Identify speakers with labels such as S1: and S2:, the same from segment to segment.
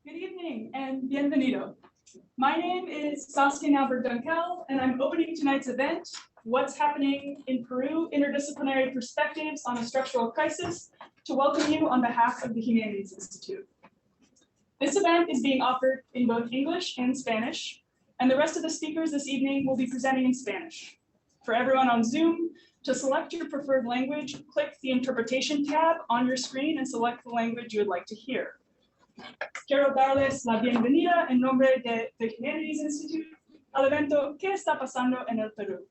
S1: Good evening and bienvenido. My name is Saskia Naubert-Dunkel, and I'm opening tonight's event, What's Happening in Peru, Interdisciplinary Perspectives on a Structural Crisis, to welcome you on behalf of the Humanities Institute. This event is being offered in both English and Spanish, and the rest of the speakers this evening will be presenting in Spanish. For everyone on Zoom, to select your preferred language, click the Interpretation tab on your screen and select the language you would like to hear. Quiero darles la bienvenida en nombre de The Humanities Institute al evento ¿Qué está pasando en el Perú?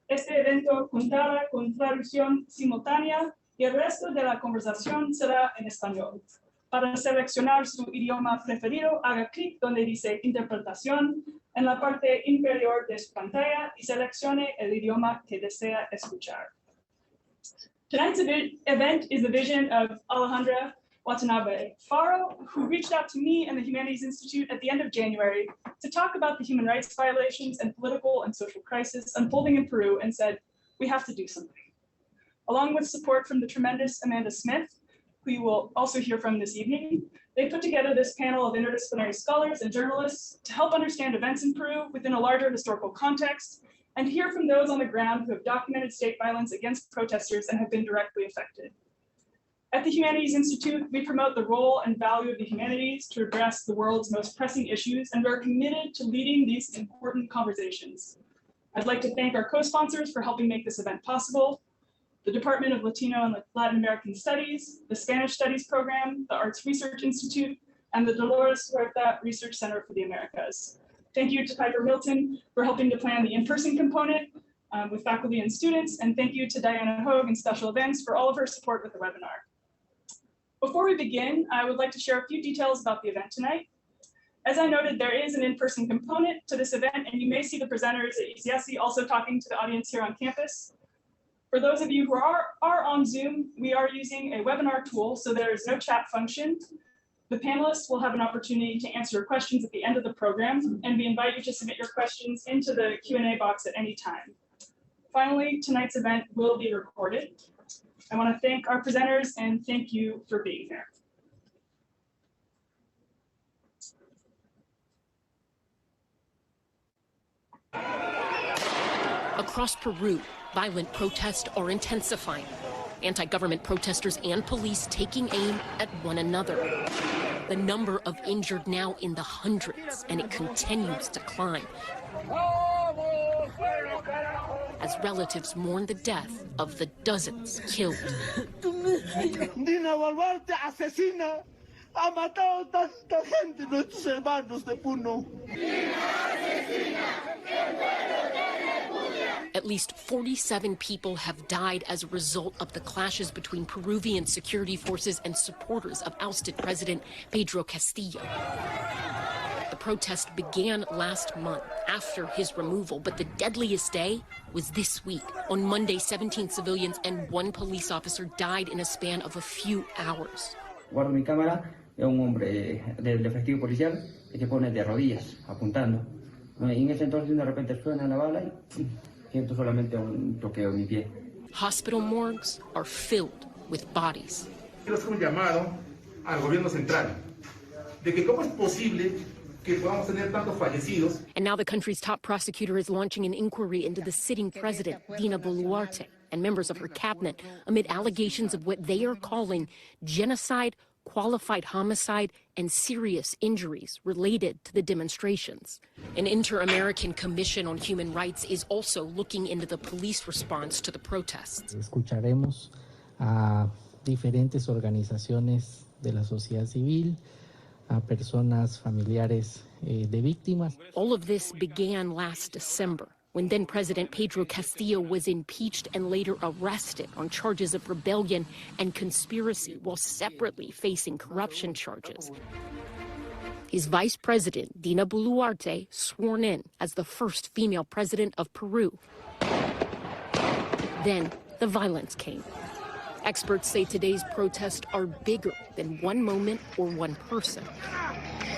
S1: Este evento contará con traducción simultánea y el resto de la conversación será en español. Para seleccionar su idioma preferido, haga clic donde dice Interpretación en la parte inferior de su pantalla y seleccione el idioma que desea escuchar. Tonight's event is the vision of Alejandra Watanabe Faro, who reached out to me and the Humanities Institute at the end of January to talk about the human rights violations and political and social crisis unfolding in Peru and said, we have to do something. Along with support from the tremendous Amanda Smith, who you will also hear from this evening, they put together this panel of interdisciplinary scholars and journalists to help understand events in Peru within a larger historical context and hear from those on the ground who have documented state violence against protesters and have been directly affected. At the Humanities Institute, we promote the role and value of the humanities to address the world's most pressing issues, and we're committed to leading these important conversations. I'd like to thank our co-sponsors for helping make this event possible: the Department of Latino and Latin American Studies, the Spanish Studies Program, the Arts Research Institute, and the Dolores Huerta Research Center for the Americas. Thank you to Piper Milton for helping to plan the in-person component with faculty and students, and thank you to Diana Hogue and Special Events for all of her support with the webinar. Before we begin, I would like to share a few details about the event tonight. As I noted, there is an in-person component to this event, and you may see the presenters at ECSC also talking to the audience here on campus. For those of you who are on Zoom, we are using a webinar tool, so there is no chat function. The panelists will have an opportunity to answer your questions at the end of the program, and we invite you to submit your questions into the Q&A box at any time. Finally, tonight's event will be recorded. I want to thank our presenters and thank you for being here.
S2: Across Peru, violent protests are intensifying. Anti-government protesters and police taking aim at one another. The number of injured now in the hundreds, and it continues to climb as relatives mourn the death of the dozens killed.
S3: Dina Boluarte asesina, ha matado tanta gente, nuestros hermanos de Puno.
S2: At least 47 people have died as a result of the clashes between Peruvian security forces and supporters of ousted President Pedro Castillo. The protest began last month after his removal, but the deadliest day was this week. On Monday, 17 civilians and one police officer died in a span of a few hours.
S4: Guardo mi cámara, es un hombre del efectivo policial que pone de rodillas apuntando. Y en ese entonces de repente suena la bala y siento solamente un toqueo en mi pie.
S2: Hospital morgues are filled with bodies.
S5: Quiero hacer un llamado al gobierno central de que cómo es posible que podamos tener tantos fallecidos.
S2: And now the country's top prosecutor is launching an inquiry into the sitting president, Dina Boluarte, and members of her cabinet amid allegations of what they are calling genocide, qualified homicide, and serious injuries related to the demonstrations. An Inter-American Commission on Human Rights is also looking into the police response to the protests.
S6: Escucharemos a diferentes organizaciones de la sociedad civil, a personas familiares de víctimas.
S2: All of this began last December, when then President Pedro Castillo was impeached and later arrested on charges of rebellion and conspiracy while separately facing corruption charges. His vice president, Dina Boluarte, sworn in as the first female president of Peru. Then the violence came. Experts say today's protests are bigger than one moment or one person.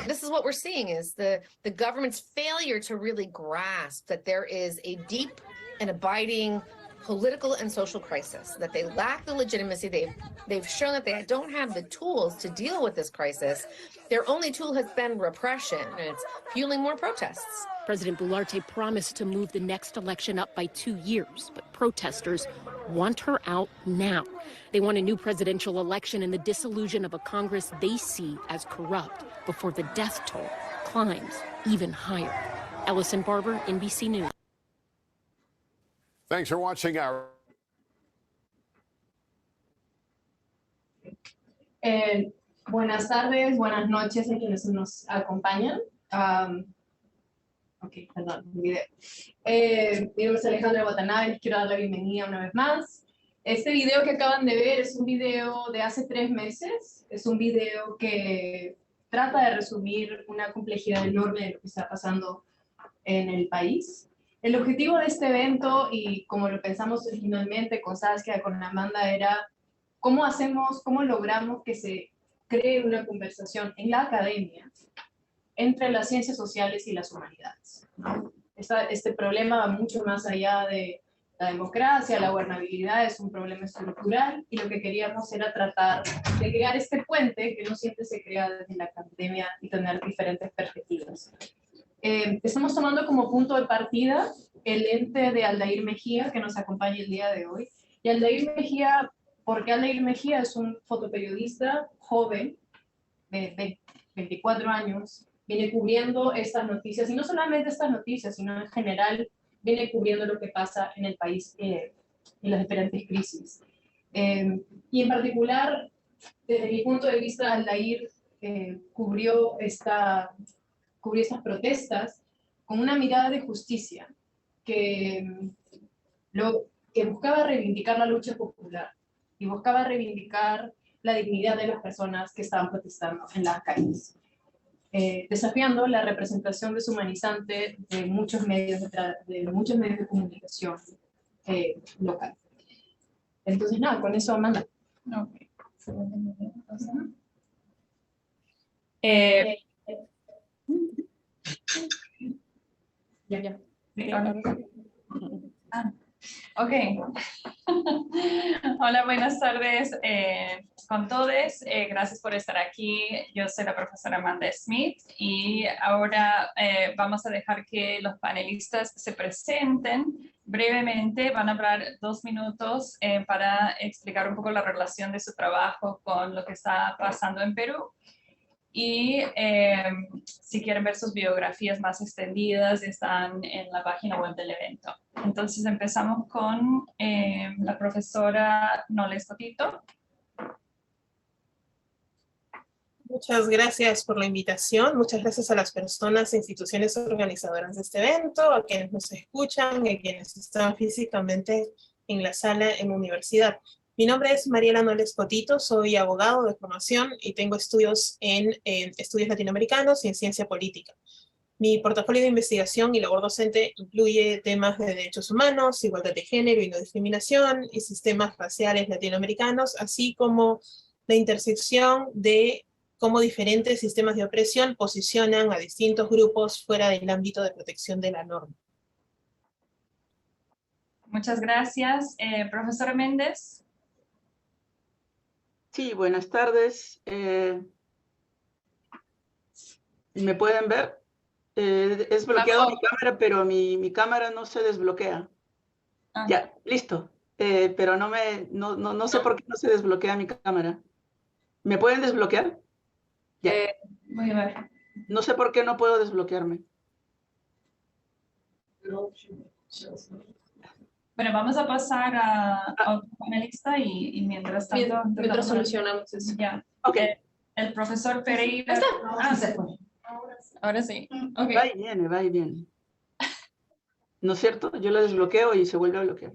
S7: This is what we're seeing is the government's failure to really grasp that there is a deep and abiding political and social crisis, that they lack the legitimacy. They've shown that they don't have the tools to deal with this crisis. Their only tool has been repression, and it's fueling more protests.
S2: President Boluarte promised to move the next election up by 2 years, but protesters want her out now. They want a new presidential election and the dissolution of a Congress they see as corrupt before the death toll climbs even higher. Ellison Barber, NBC News.
S8: Thanks for watching our...
S9: Buenas tardes, buenas noches a quienes nos acompañan. Ok, perdón, mi video. Mi nombre es Alejandra Watanabe, les quiero dar la bienvenida una vez más. Este video que acaban de ver es un video de hace 3 meses. Es un video que trata de resumir una complejidad enorme de lo que está pasando en el país. El objetivo de este evento, y como lo pensamos originalmente con Saskia, con Amanda, era cómo logramos que se cree una conversación en la academia entre las ciencias sociales y las humanidades, ¿no? Este problema va mucho más allá de la democracia, la gobernabilidad, es un problema estructural, y lo que queríamos era tratar de crear este puente que no siempre se crea desde la academia y tener diferentes perspectivas. Estamos tomando como punto de partida el ente de Aldair Mejía, que nos acompaña el día de hoy. Y Aldair Mejía, porque Aldair Mejía es un fotoperiodista joven, de 24 años, viene cubriendo estas noticias, y no solamente estas noticias, sino en general viene cubriendo lo que pasa en el país en las diferentes crisis. Y en particular, desde mi punto de vista, Aldair cubrió estas protestas con una mirada de justicia que buscaba reivindicar la lucha popular y buscaba reivindicar la dignidad de las personas que estaban protestando en las calles, desafiando la representación deshumanizante de muchos medios de comunicación local. Entonces, nada, con eso, Amanda.
S1: Okay.
S9: Ya.
S10: Ok. Hola, buenas tardes con todos. Gracias por estar aquí. Yo soy la profesora Amanda Smith y ahora vamos a dejar que los panelistas se presenten brevemente. Van a hablar 2 minutos para explicar un poco la relación de su trabajo con lo que está pasando en Perú. Y si quieren ver sus biografías más extendidas, están en la página web del evento. Entonces empezamos con la profesora Nole Escotito.
S11: Muchas gracias por la invitación. Muchas gracias a las personas e instituciones organizadoras de este evento, a quienes nos escuchan, a quienes están físicamente en la sala en la universidad. Mi nombre es Mariela Nole Escotito, soy abogado de formación y tengo estudios en estudios latinoamericanos y en ciencia política. Mi portafolio de investigación y labor docente incluye temas de derechos humanos, igualdad de género y no discriminación, y sistemas raciales latinoamericanos, así como la intersección de cómo diferentes sistemas de opresión posicionan a distintos grupos fuera del ámbito de protección de la norma.
S10: Muchas gracias. Profesora Méndez.
S12: Sí, buenas tardes. ¿Me pueden ver? He desbloqueado mi cámara, pero mi cámara no se desbloquea. Ya, listo. Pero no sé por qué no se desbloquea mi cámara. ¿Me pueden desbloquear? Ya.
S10: Voy a ver.
S12: No sé por qué no puedo desbloquearme.
S10: Bueno, vamos a pasar a otro panelista y mientras tanto...
S9: Mientras solucionamos eso.
S10: Ya.
S12: Ok.
S10: El profesor Pereira... Ahora sí. Okay.
S12: Va y viene. ¿No es cierto? Yo lo desbloqueo y se vuelve a bloquear.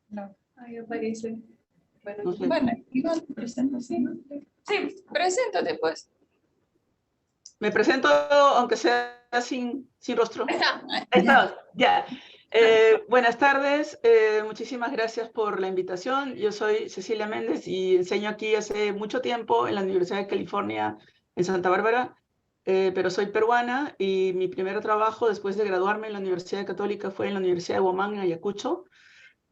S10: No.
S9: Ahí aparece. Bueno,
S12: No sé.
S10: Bueno, igual presento, sí. Sí, preséntate pues.
S12: Me presento aunque sea sin rostro.
S10: Ahí está.
S12: Ahí está, ya. Buenas tardes, muchísimas gracias por la invitación. Yo soy Cecilia Méndez y enseño aquí hace mucho tiempo en la Universidad de California en Santa Bárbara, pero soy peruana y mi primer trabajo después de graduarme en la Universidad Católica fue en la Universidad de Huamán en Ayacucho.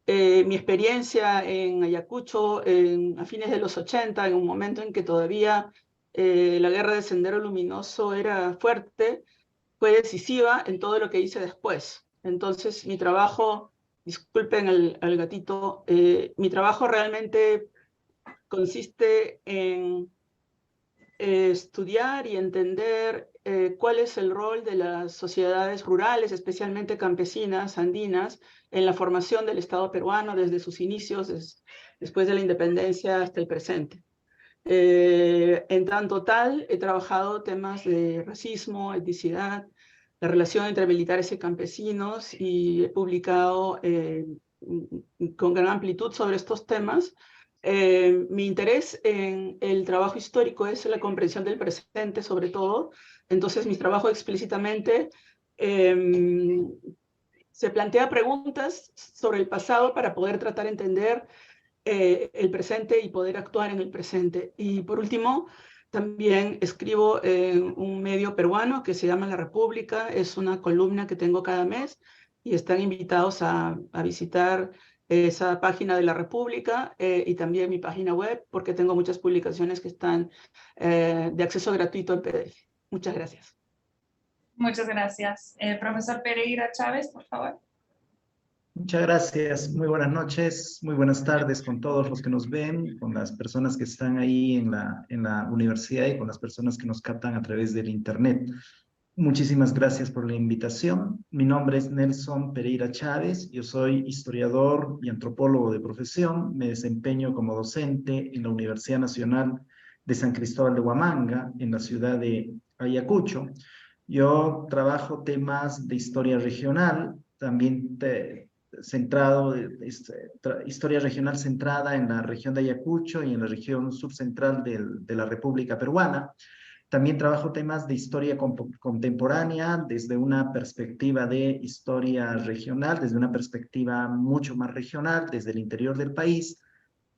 S12: mi experiencia en Ayacucho a fines de los 80, en un momento en que todavía la guerra de Sendero Luminoso era fuerte, fue decisiva en todo lo que hice después. Entonces, mi trabajo, disculpen al gatito, mi trabajo realmente consiste en estudiar y entender cuál es el rol de las sociedades rurales, especialmente campesinas, andinas, en la formación del Estado peruano desde sus inicios, después de la independencia hasta el presente. En tanto tal, he trabajado temas de racismo, etnicidad, la relación entre militares y campesinos, y he publicado con gran amplitud sobre estos temas. Mi interés en el trabajo histórico es la comprensión del presente, sobre todo. Entonces, mi trabajo explícitamente se plantea preguntas sobre el pasado para poder tratar de entender el presente y poder actuar en el presente. Y por último, también escribo en un medio peruano que se llama La República. Es una columna que tengo cada mes y están invitados a visitar esa página de La República y también mi página web, porque tengo muchas publicaciones que están de acceso gratuito en PDF. Muchas gracias.
S10: Muchas gracias. Profesor Pereira Chávez, por favor.
S8: Muchas gracias. Muy buenas noches, muy buenas tardes con todos los que nos ven, con las personas que están ahí en la universidad y con las personas que nos captan a través del internet. Muchísimas gracias por la invitación. Mi nombre es Nelson Pereira Chávez. Yo soy historiador y antropólogo de profesión. Me desempeño como docente en la Universidad Nacional de San Cristóbal de Huamanga, en la ciudad de Ayacucho. Yo trabajo temas de historia regional, también historia regional centrada en la región de Ayacucho y en la región subcentral de la República Peruana. También trabajo temas de historia contemporánea desde una perspectiva de historia regional, desde una perspectiva mucho más regional, desde el interior del país.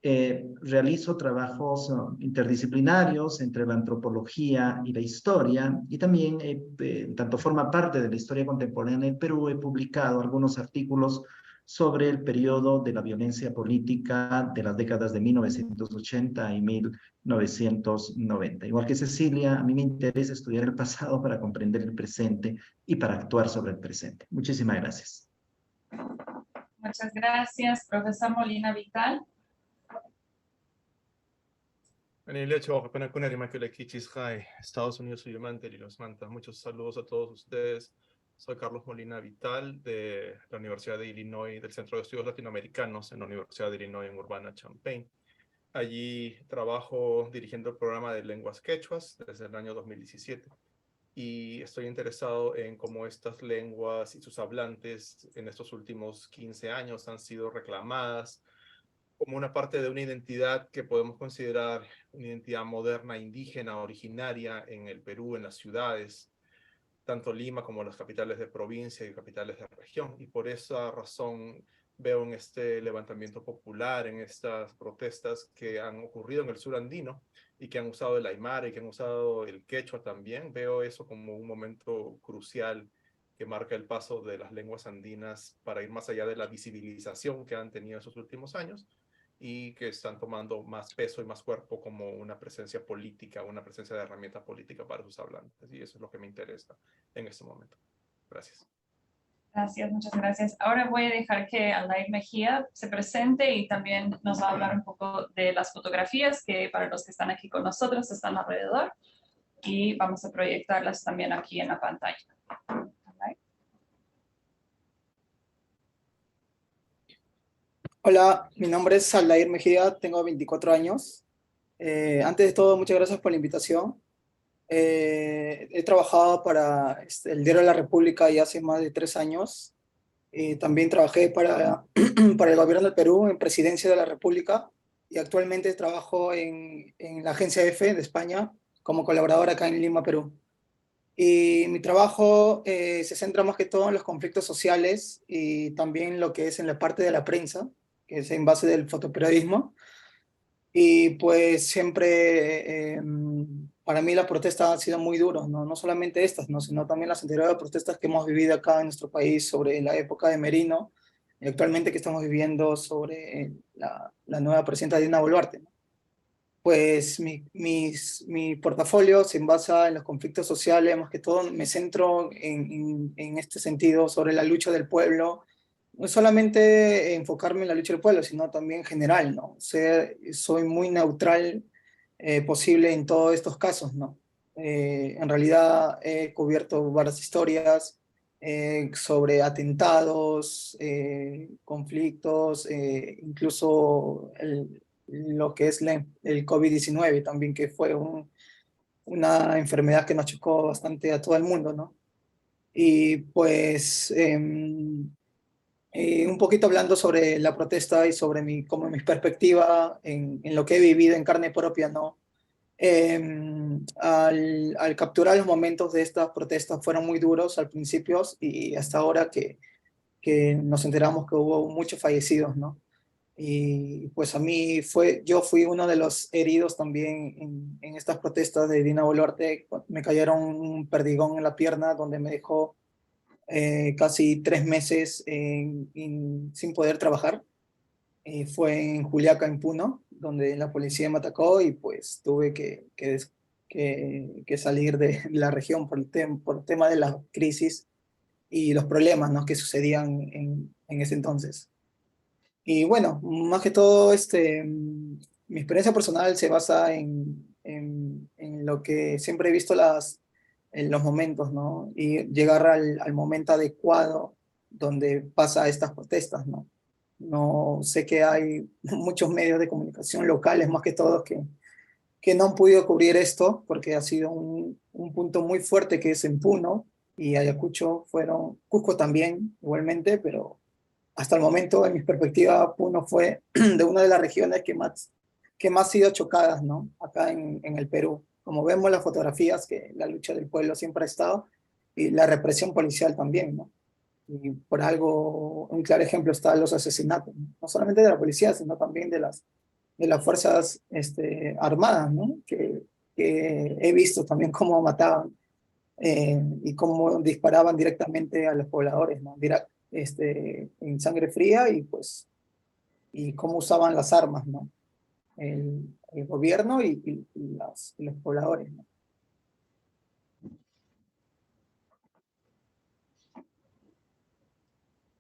S8: Realizo trabajos interdisciplinarios entre la antropología y la historia, y también, tanto forma parte de la historia contemporánea del Perú, he publicado algunos artículos sobre el periodo de la violencia política de las décadas de 1980 y 1990. Igual que Cecilia, a mí me interesa estudiar el pasado para comprender el presente y para actuar sobre el presente. Muchísimas gracias.
S10: Muchas gracias, profesor Molina Vital.
S13: Estados Unidos y los manta. Muchos saludos a todos ustedes. Soy Carlos Molina Vital de la Universidad de Illinois, del Centro de Estudios Latinoamericanos en la Universidad de Illinois en Urbana-Champaign. Allí trabajo dirigiendo el programa de lenguas quechuas desde el año 2017 y estoy interesado en cómo estas lenguas y sus hablantes en estos últimos 15 años han sido reclamadas como una parte de una identidad que podemos considerar una identidad moderna, indígena, originaria en el Perú, en las ciudades, tanto Lima como las capitales de provincia y capitales de región. Y por esa razón veo en este levantamiento popular, en estas protestas que han ocurrido en el sur andino y que han usado el aymara y que han usado el quechua también, veo eso como un momento crucial que marca el paso de las lenguas andinas para ir más allá de la visibilización que han tenido esos últimos años y que están tomando más peso y más cuerpo como una presencia política, una presencia de herramienta política para sus hablantes. Y eso es lo que me interesa en este momento. Gracias.
S10: Gracias, muchas gracias. Ahora voy a dejar que Aldair Mejía se presente y también nos va a hablar un poco de las fotografías que para los que están aquí con nosotros están alrededor y vamos a proyectarlas también aquí en la pantalla.
S14: Hola, mi nombre es Aldair Mejía, tengo 24 años. Antes de todo, muchas gracias por la invitación. He trabajado para el Diario de la República ya hace más de 3 años. También trabajé para el gobierno del Perú en Presidencia de la República y actualmente trabajo en la Agencia EFE de España como colaborador acá en Lima, Perú. Y mi trabajo se centra más que todo en los conflictos sociales y también lo que es en la parte de la prensa, que es en base del fotoperiodismo. Y pues siempre, para mí las protestas han sido muy duras, no solamente estas, sino también las anteriores protestas que hemos vivido acá en nuestro país sobre la época de Merino, actualmente que estamos viviendo sobre la nueva presidenta Dina Boluarte, ¿no? Pues mi portafolio se basa en los conflictos sociales, más que todo me centro en este sentido sobre la lucha del pueblo, no solamente enfocarme en la lucha del pueblo, sino también en general, ¿no? Soy muy neutral posible en todos estos casos, ¿no? En realidad he cubierto varias historias sobre atentados, conflictos, incluso lo que es el COVID-19 también, que fue una enfermedad que nos chocó bastante a todo el mundo, ¿no? Y pues un poquito hablando sobre la protesta y sobre como mi perspectiva en lo que he vivido en carne propia, ¿no? Al capturar los momentos de estas protestas fueron muy duros al principio y hasta ahora que nos enteramos que hubo muchos fallecidos, ¿no? Y pues yo fui uno de los heridos también en estas protestas de Dina Boluarte. Me cayeron un perdigón en la pierna donde me dejó casi 3 meses sin poder trabajar. Fue en Juliaca, en Puno, donde la policía me atacó y pues tuve que salir de la región por el tema de la crisis y los problemas, ¿no?, que sucedían en ese entonces. Y bueno, más que todo, mi experiencia personal se basa en lo que siempre he visto en los momentos, ¿no? Y llegar al momento adecuado donde pasa estas protestas, ¿no? No sé que hay muchos medios de comunicación locales, más que todos, que no han podido cubrir esto, porque ha sido un punto muy fuerte que es en Puno, y Ayacucho Cusco también, igualmente, pero hasta el momento, en mi perspectiva, Puno fue de una de las regiones que más ha sido chocadas, ¿no? Acá en el Perú. Como vemos las fotografías, que la lucha del pueblo siempre ha estado, y la represión policial también, ¿no? Y por algo, un claro ejemplo está los asesinatos, ¿no? No solamente de la policía, sino también de las fuerzas armadas, ¿no? Que he visto también cómo mataban y cómo disparaban directamente a los pobladores, ¿no? En sangre fría y cómo usaban las armas, ¿no? El gobierno y los pobladores, ¿no?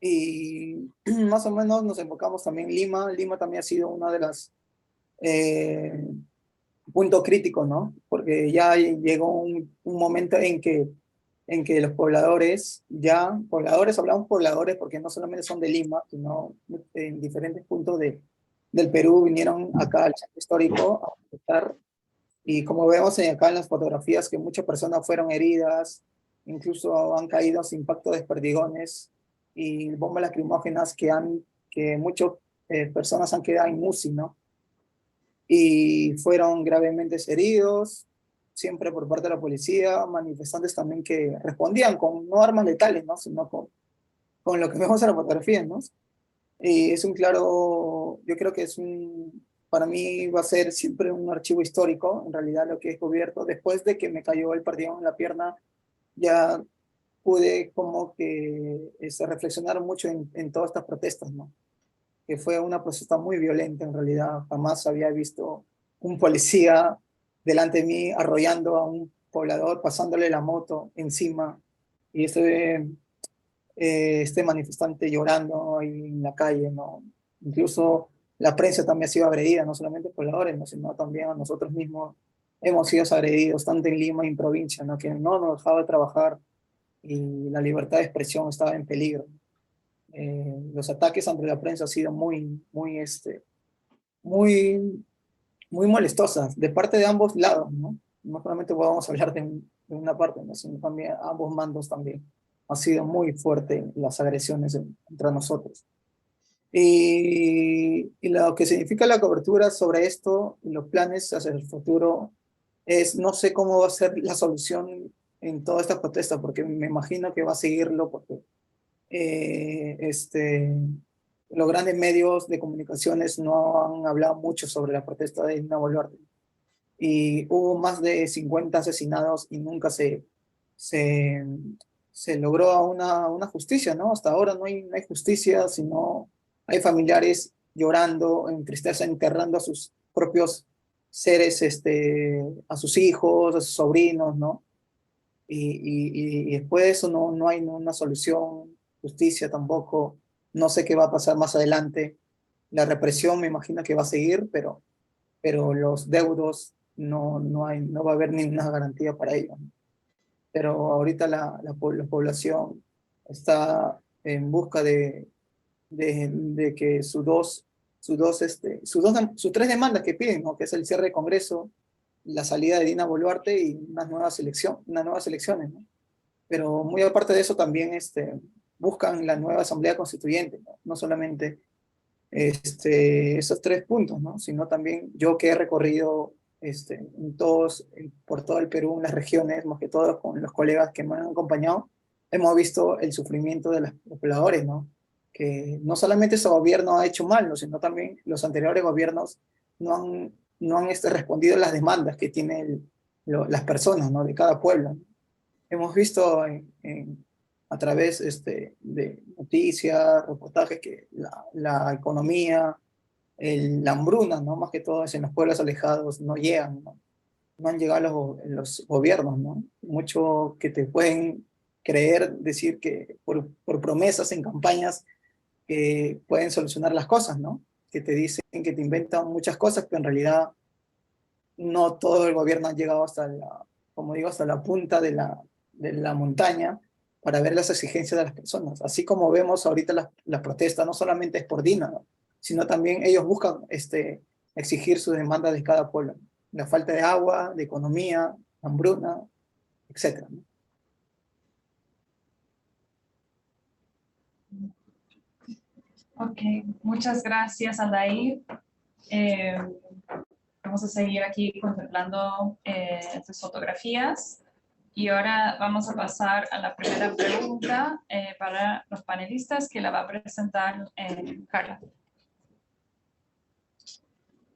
S14: Y más o menos nos enfocamos también en Lima. Lima también ha sido una de las puntos críticos, ¿no? Porque ya llegó un momento en que los pobladores, hablamos pobladores porque no solamente son de Lima, sino en diferentes puntos del Perú vinieron acá al centro histórico a protestar. Y como vemos acá en las fotografías, que muchas personas fueron heridas, incluso han caído sin impacto de perdigones y bombas lacrimógenas que muchas personas han quedado en UCI, ¿no? Y fueron gravemente heridos, siempre por parte de la policía, manifestantes también que respondían con no armas letales, ¿no?, sino con lo que vemos en la fotografía, ¿no? Y es un claro, yo creo que para mí va a ser siempre un archivo histórico, en realidad lo que he descubierto. Después de que me cayó el perdigón en la pierna, ya pude como que reflexionar mucho en todas estas protestas, ¿no? Que fue una protesta muy violenta en realidad. Jamás había visto un policía delante de mí arrollando a un poblador, pasándole la moto encima, y este manifestante llorando ahí en la calle, ¿no? Incluso la prensa también ha sido agredida, no solamente pobladores, ¿no?, sino también a nosotros mismos hemos sido agredidos, tanto en Lima y en provincia, ¿no?, que no nos dejaba de trabajar y la libertad de expresión estaba en peligro. Los ataques ante la prensa han sido muy molestosas de parte de ambos lados, ¿no? No solamente podemos hablar de una parte, ¿no?, sino también ambos mandos también. Ha sido muy fuerte las agresiones entre nosotros. Y lo que significa la cobertura sobre esto y los planes hacia el futuro no sé cómo va a ser la solución en toda esta protesta, porque me imagino que va a seguirlo, porque los grandes medios de comunicaciones no han hablado mucho sobre la protesta de Dina Boluarte. Y hubo más de 50 asesinados y nunca se se logró una justicia, ¿no? Hasta ahora no hay justicia, sino hay familiares llorando, en tristeza, enterrando a sus propios seres, a sus hijos, a sus sobrinos, ¿no? Y después de eso no hay una solución, justicia tampoco. No sé qué va a pasar más adelante. La represión me imagino que va a seguir, pero los deudos no va a haber ninguna garantía para ello, ¿no? Pero ahorita la población está en busca de que sus tres demandas que piden, ¿no? Que es el cierre de Congreso, la salida de Dina Boluarte y unas nuevas elecciones, ¿no? Pero muy aparte de eso también buscan la nueva Asamblea Constituyente, ¿no? No solamente esos 3 puntos, ¿no? Sino también yo que he recorrido por todo el Perú, en las regiones, más que todo con los colegas que me han acompañado, hemos visto el sufrimiento de los pobladores, ¿no? Que no solamente ese gobierno ha hecho mal, ¿no? Sino también los anteriores gobiernos no han respondido a las demandas que tienen las personas, ¿no? De cada pueblo, ¿no? Hemos visto a través de noticias, reportajes, que la economía, la hambruna, ¿no? Más que todo es en los pueblos alejados, no llegan, ¿no? No han llegado los gobiernos, ¿no? Mucho que te pueden creer, decir que por promesas en campañas que pueden solucionar las cosas, ¿no? Que te dicen, que te inventan muchas cosas, pero en realidad no todo el gobierno ha llegado como digo, hasta la punta de la montaña para ver las exigencias de las personas. Así como vemos ahorita las protestas, no solamente es por Dina, ¿no? Sino también ellos buscan exigir sus demandas de cada pueblo. La falta de agua, de economía, hambruna, etc., ¿no?
S10: Ok, muchas gracias, Aldair. Vamos a seguir aquí contemplando tus fotografías. Y ahora vamos a pasar a la primera pregunta para los panelistas, que la va a presentar Carla.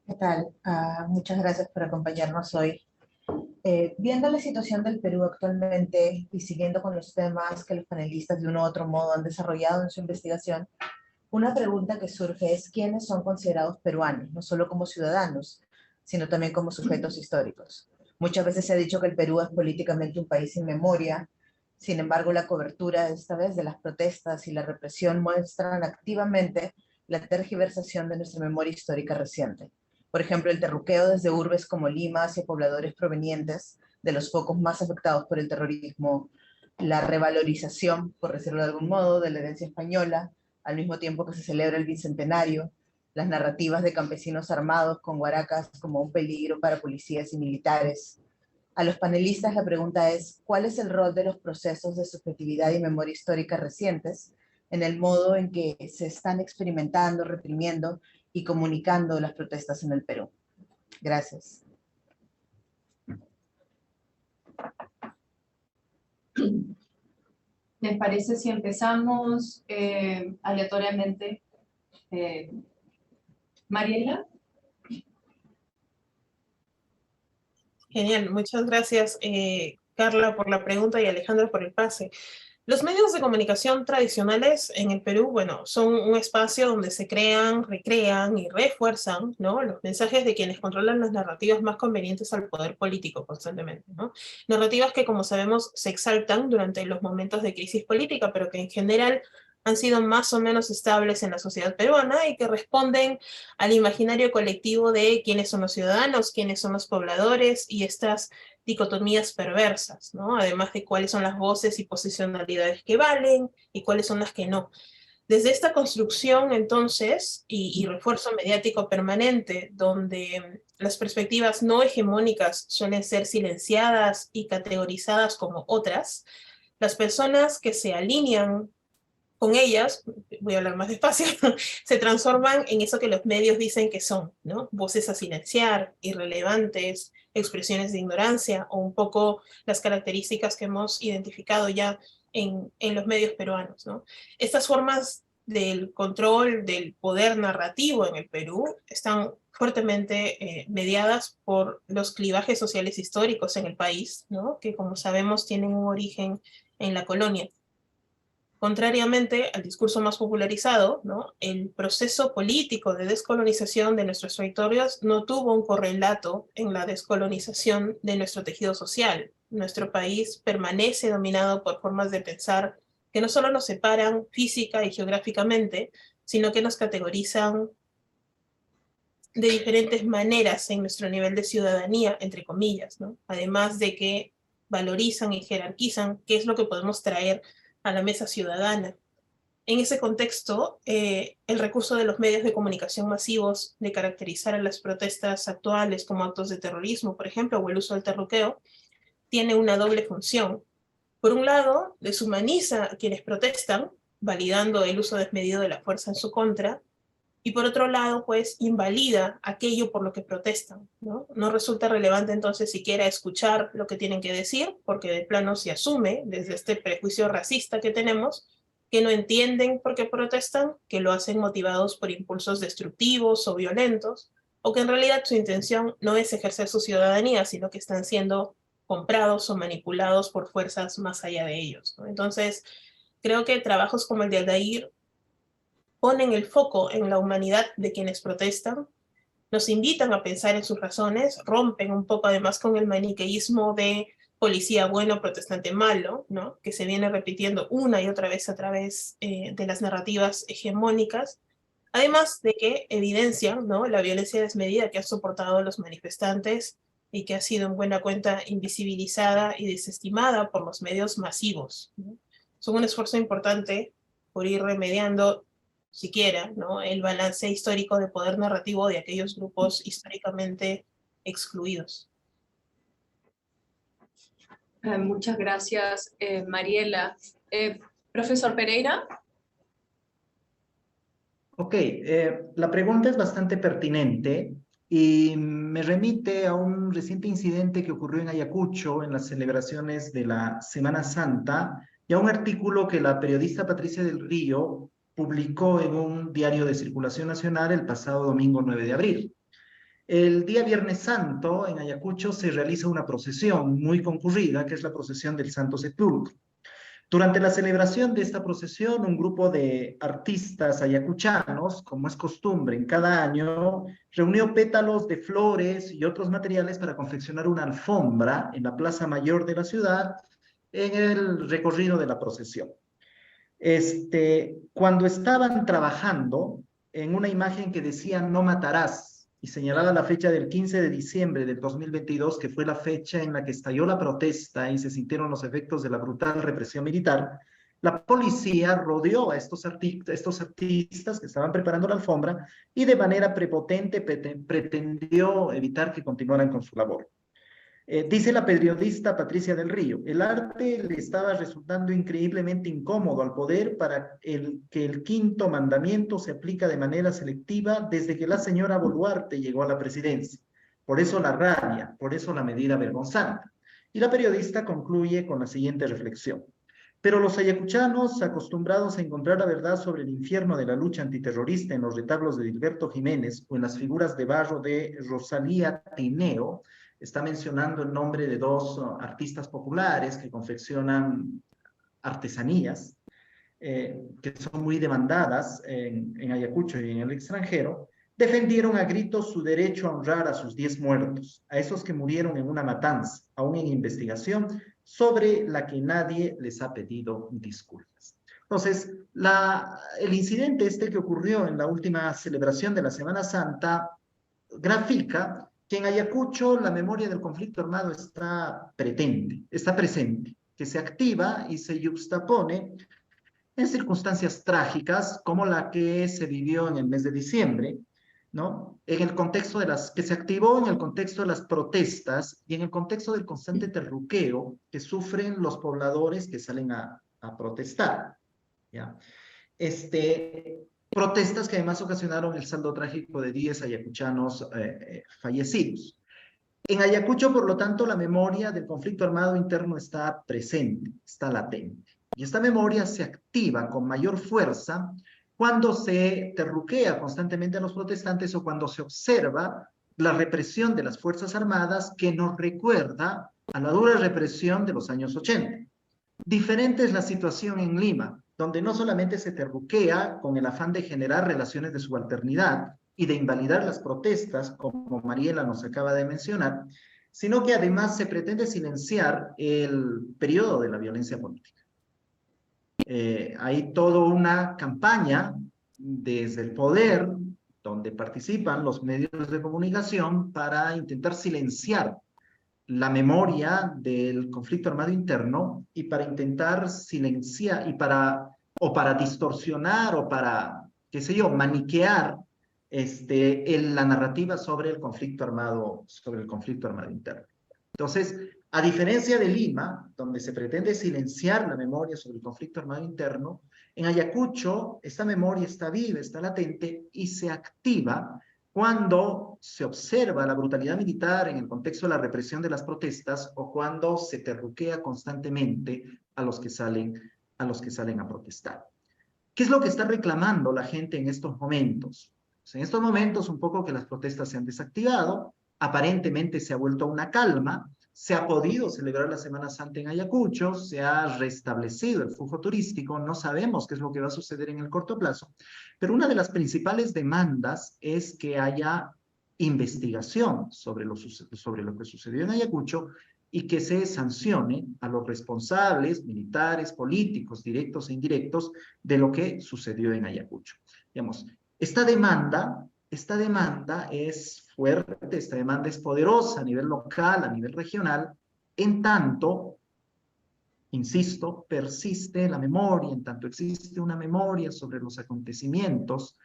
S15: ¿Qué tal? Muchas gracias por acompañarnos hoy. Viendo la situación del Perú actualmente y siguiendo con los temas que los panelistas de uno u otro modo han desarrollado en su investigación, una pregunta que surge es ¿quiénes son considerados peruanos? No solo como ciudadanos, sino también como sujetos históricos. Muchas veces se ha dicho que el Perú es políticamente un país sin memoria. Sin embargo, la cobertura esta vez de las protestas y la represión muestran activamente la tergiversación de nuestra memoria histórica reciente. Por ejemplo, el terruqueo desde urbes como Lima hacia pobladores provenientes de los focos más afectados por el terrorismo, la revalorización, por decirlo de algún modo, de la herencia española, al mismo tiempo que se celebra el bicentenario, las narrativas de campesinos armados con guaracas como un peligro para policías y militares. A los panelistas la pregunta es, ¿cuál es el rol de los procesos de subjetividad y memoria histórica recientes en el modo en que se están experimentando, reprimiendo y comunicando las protestas en el Perú? Gracias.
S9: ¿Les parece si empezamos aleatoriamente? Mariela.
S11: Genial, muchas gracias Carla por la pregunta y Alejandro por el pase. Los medios de comunicación tradicionales en el Perú, bueno, son un espacio donde se crean, recrean y refuerzan, ¿no?, los mensajes de quienes controlan las narrativas más convenientes al poder político constantemente, ¿no? Narrativas que, como sabemos, se exaltan durante los momentos de crisis política, pero que en general han sido más o menos estables en la sociedad peruana y que responden al imaginario colectivo de quiénes son los ciudadanos, quiénes son los pobladores y estas dicotomías perversas, ¿no? Además de cuáles son las voces y posicionalidades que valen y cuáles son las que no. Desde esta construcción, entonces, y refuerzo mediático permanente, donde las perspectivas no hegemónicas suelen ser silenciadas y categorizadas como otras, las personas que se alinean con ellas, voy a hablar más despacio, se transforman en eso que los medios dicen que son, ¿no? Voces a silenciar, irrelevantes, expresiones de ignorancia, o un poco las características que hemos identificado ya en los medios peruanos, ¿no? Estas formas del control del poder narrativo en el Perú están fuertemente mediadas por los clivajes sociales históricos en el país, ¿no?, que como sabemos tienen un origen en la colonia. Contrariamente al discurso más popularizado, ¿no? El proceso político de descolonización de nuestros territorios no tuvo un correlato en la descolonización de nuestro tejido social. Nuestro país permanece dominado por formas de pensar que no solo nos separan física y geográficamente, sino que nos categorizan de diferentes maneras en nuestro nivel de ciudadanía, entre comillas, ¿no? Además de que valorizan y jerarquizan qué es lo que podemos traer a la mesa ciudadana. En ese contexto, el recurso de los medios de comunicación masivos de caracterizar a las protestas actuales como actos de terrorismo, por ejemplo, o el uso del terruqueo, tiene una doble función. Por un lado, deshumaniza a quienes protestan, validando el uso desmedido de la fuerza en su contra, y por otro lado, pues, invalida aquello por lo que protestan, ¿no? No resulta relevante entonces siquiera escuchar lo que tienen que decir, porque de plano se asume, desde este prejuicio racista que tenemos, que no entienden por qué protestan, que lo hacen motivados por impulsos destructivos o violentos, o que en realidad su intención no es ejercer su ciudadanía, sino que están siendo comprados o manipulados por fuerzas más allá de ellos, ¿no? Entonces, creo que trabajos como el de Aldair ponen el foco en la humanidad de quienes protestan, nos invitan a pensar en sus razones, rompen un poco además con el maniqueísmo de policía bueno, protestante malo, ¿no? Que se viene repitiendo una y otra vez a través de las narrativas hegemónicas, además de que evidencian, ¿no?, la violencia desmedida que han soportado los manifestantes y que ha sido en buena cuenta invisibilizada y desestimada por los medios masivos, ¿no? Son un esfuerzo importante por ir remediando siquiera, ¿no?, el balance histórico de poder narrativo de aquellos grupos históricamente excluidos.
S16: Muchas gracias, Mariela. Profesor Pereira.
S8: Ok, la pregunta es bastante pertinente y me remite a un reciente incidente que ocurrió en Ayacucho en las celebraciones de la Semana Santa y a un artículo que la periodista Patricia del Río publicó en un diario de circulación nacional el pasado domingo 9 de abril. El día Viernes Santo en Ayacucho se realiza una procesión muy concurrida, que es la procesión del Santo Sepulcro. Durante la celebración de esta procesión, un grupo de artistas ayacuchanos, como es costumbre en cada año, reunió pétalos de flores y otros materiales para confeccionar una alfombra en la Plaza Mayor de la ciudad en el recorrido de la procesión. Cuando estaban trabajando en una imagen que decía "no matarás" y señalaba la fecha del 15 de diciembre del 2022, que fue la fecha en la que estalló la protesta y se sintieron los efectos de la brutal represión militar, la policía rodeó a estos artistas que estaban preparando la alfombra y de manera prepotente pretendió evitar que continuaran con su labor. Dice la periodista Patricia del Río, el arte le estaba resultando increíblemente incómodo al poder para que el quinto mandamiento se aplica de manera selectiva desde que la señora Boluarte llegó a la presidencia. Por eso la rabia, por eso la medida vergonzante. Y la periodista concluye con la siguiente reflexión. Pero los ayacuchanos, acostumbrados a encontrar la verdad sobre el infierno de la lucha antiterrorista en los retablos de Dilberto Jiménez o en las figuras de barro de Rosalía Tineo, está mencionando el nombre de dos artistas populares que confeccionan artesanías, que son muy demandadas en Ayacucho y en el extranjero, defendieron a gritos su derecho a honrar a sus 10 muertos, a esos que murieron en una matanza, aún en investigación, sobre la que nadie les ha pedido disculpas. Entonces, el incidente que ocurrió en la última celebración de la Semana Santa grafica que en Ayacucho la memoria del conflicto armado está presente, que se activa y se yuxtapone en circunstancias trágicas como la que se vivió en el mes de diciembre, ¿no? En el contexto que se activó en el contexto de las protestas y en el contexto del constante terruqueo que sufren los pobladores que salen a protestar, ¿ya? Protestas que además ocasionaron el saldo trágico de 10 ayacuchanos fallecidos. En Ayacucho, por lo tanto, la memoria del conflicto armado interno está presente, está latente. Y esta memoria se activa con mayor fuerza cuando se terruquea constantemente a los protestantes o cuando se observa la represión de las Fuerzas Armadas que nos recuerda a la dura represión de los años 80. Diferente es la situación en Lima, donde no solamente se terruquea con el afán de generar relaciones de subalternidad y de invalidar las protestas, como Mariela nos acaba de mencionar, sino que además se pretende silenciar el periodo de la violencia política. Hay toda una campaña desde el poder, donde participan los medios de comunicación para intentar silenciar la memoria del conflicto armado interno y para intentar silenciar o para distorsionar o para, qué sé yo, maniquear la narrativa sobre el conflicto armado interno. Entonces, a diferencia de Lima, donde se pretende silenciar la memoria sobre el conflicto armado interno, en Ayacucho esta memoria está viva, está latente y se activa cuando se observa la brutalidad militar en el contexto de la represión de las protestas o cuando se terruquea constantemente a los que salen a protestar. ¿Qué es lo que está reclamando la gente en estos momentos? Pues en estos momentos un poco que las protestas se han desactivado, aparentemente se ha vuelto a una calma, se ha podido celebrar la Semana Santa en Ayacucho, se ha restablecido el flujo turístico, no sabemos qué es lo que va a suceder en el corto plazo, pero una de las principales demandas es que haya investigación sobre lo que sucedió en Ayacucho y que se sancione a los responsables militares, políticos, directos e indirectos de lo que sucedió en Ayacucho. Digamos, esta demanda es fuerte, esta demanda es poderosa a nivel local, a nivel regional, en tanto, insisto, persiste la memoria, en tanto existe una memoria sobre los acontecimientos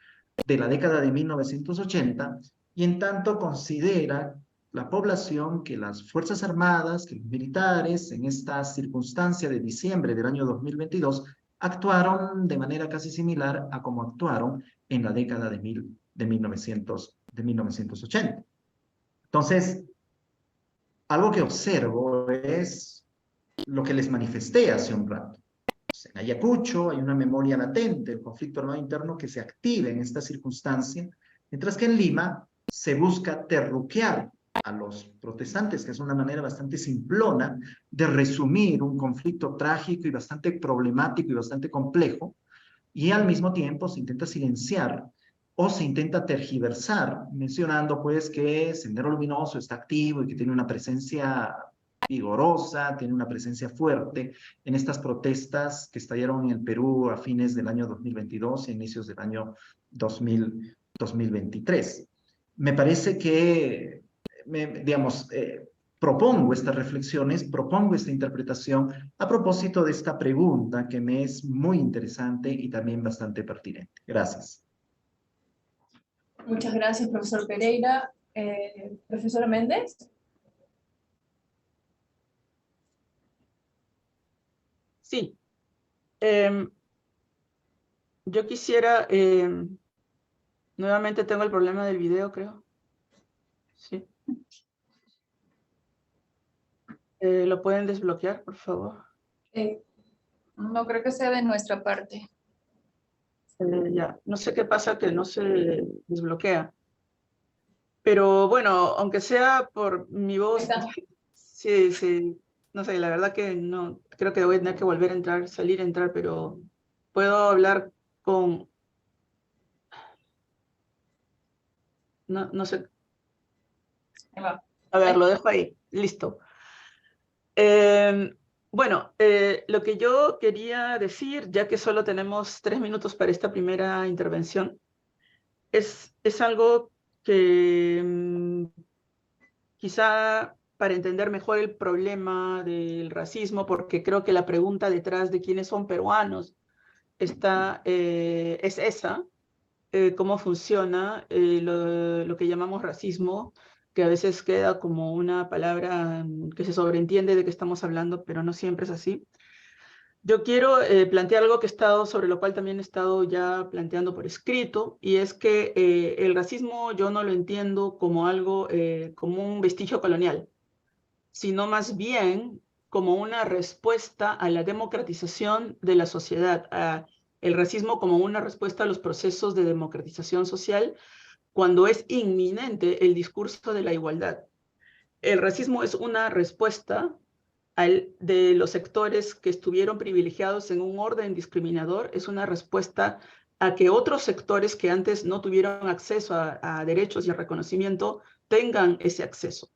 S8: de la década de 1980, y en tanto considera la población que las Fuerzas Armadas, que los militares, en esta circunstancia de diciembre del año 2022, actuaron de manera casi similar a como actuaron en la década de 1980. Entonces, algo que observo es lo que les manifesté hace un rato. En Ayacucho hay una memoria latente del conflicto armado interno que se activa en esta circunstancia, mientras que en Lima se busca terruquear a los protestantes, que es una manera bastante simplona de resumir un conflicto trágico y bastante problemático y bastante complejo, y al mismo tiempo se intenta silenciar o se intenta tergiversar, mencionando pues que Sendero Luminoso está activo y que tiene una presencia vigorosa, tiene una presencia fuerte en estas protestas que estallaron en el Perú a fines del año 2022 y inicios del año 2023. Me parece que, propongo estas reflexiones, propongo esta interpretación a propósito de esta pregunta que me es muy interesante y también bastante pertinente. Gracias.
S16: Muchas gracias, profesor Pereira. Profesora Méndez.
S12: Sí. Yo quisiera, nuevamente tengo el problema del video, creo. Sí. ¿Lo pueden desbloquear, por favor?
S10: No creo que sea de nuestra parte.
S12: Ya, no sé qué pasa que no se desbloquea. Pero bueno, aunque sea por mi voz, sí, no sé, la verdad que no, creo que voy a tener que volver a entrar, salir a entrar, pero puedo hablar con... No sé.
S10: Ahí va.
S12: A ver, lo dejo ahí, listo. Bueno, lo que yo quería decir, ya que solo tenemos 3 minutos para esta primera intervención, es algo que quizá para entender mejor el problema del racismo, porque creo que la pregunta detrás de quiénes son peruanos es esa, cómo funciona lo que llamamos racismo, que a veces queda como una palabra que se sobreentiende de qué estamos hablando, pero no siempre es así. Yo quiero plantear algo sobre lo cual también he estado ya planteando por escrito, y es que el racismo yo no lo entiendo como algo, como un vestigio colonial, sino más bien como una respuesta a la democratización de la sociedad, el racismo como una respuesta a los procesos de democratización social cuando es inminente el discurso de la igualdad. El racismo es una respuesta de los sectores que estuvieron privilegiados en un orden discriminador, es una respuesta a que otros sectores que antes no tuvieron acceso a derechos y a reconocimiento tengan ese acceso.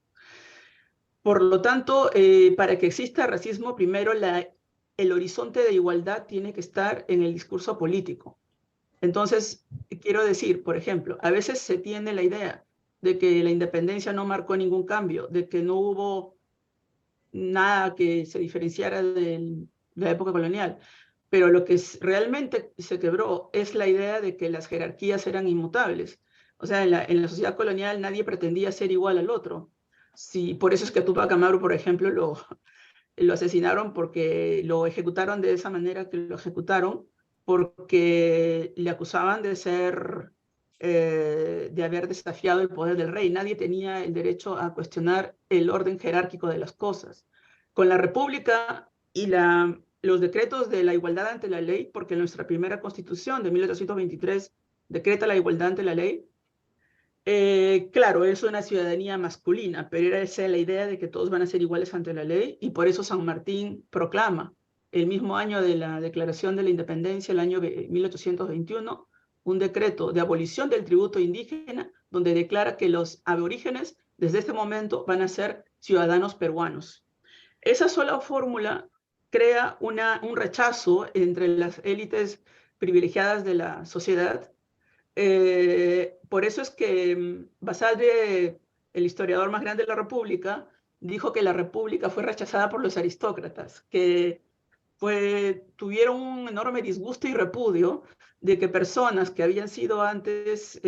S12: Por lo tanto, para que exista racismo, primero el horizonte de igualdad tiene que estar en el discurso político. Entonces, quiero decir, por ejemplo, a veces se tiene la idea de que la independencia no marcó ningún cambio, de que no hubo nada que se diferenciara de la época colonial. Pero lo que realmente se quebró es la idea de que las jerarquías eran inmutables. O sea, en la sociedad colonial nadie pretendía ser igual al otro. Sí, por eso es que a Tupac Amaru, por ejemplo, lo asesinaron porque lo ejecutaron de esa manera que lo ejecutaron, porque le acusaban de haber desafiado el poder del rey. Nadie tenía el derecho a cuestionar el orden jerárquico de las cosas. Con la República y los decretos de la igualdad ante la ley, porque nuestra primera constitución de 1823 decreta la igualdad ante la ley, claro, es una ciudadanía masculina, pero era esa la idea de que todos van a ser iguales ante la ley, y por eso San Martín proclama, el mismo año de la Declaración de la Independencia, el año 1821, un decreto de abolición del tributo indígena, donde declara que los aborígenes desde este momento van a ser ciudadanos peruanos. Esa sola fórmula crea un rechazo entre las élites privilegiadas de la sociedad. Por eso es que Basadre, el historiador más grande de la República, dijo que la República fue rechazada por los aristócratas, que tuvieron un enorme disgusto y repudio de que personas que habían sido antes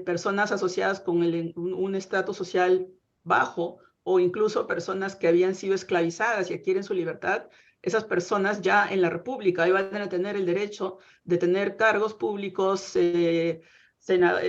S12: personas asociadas con un estatus social bajo, o incluso personas que habían sido esclavizadas y adquieren su libertad, esas personas ya en la República iban a tener el derecho de tener cargos públicos,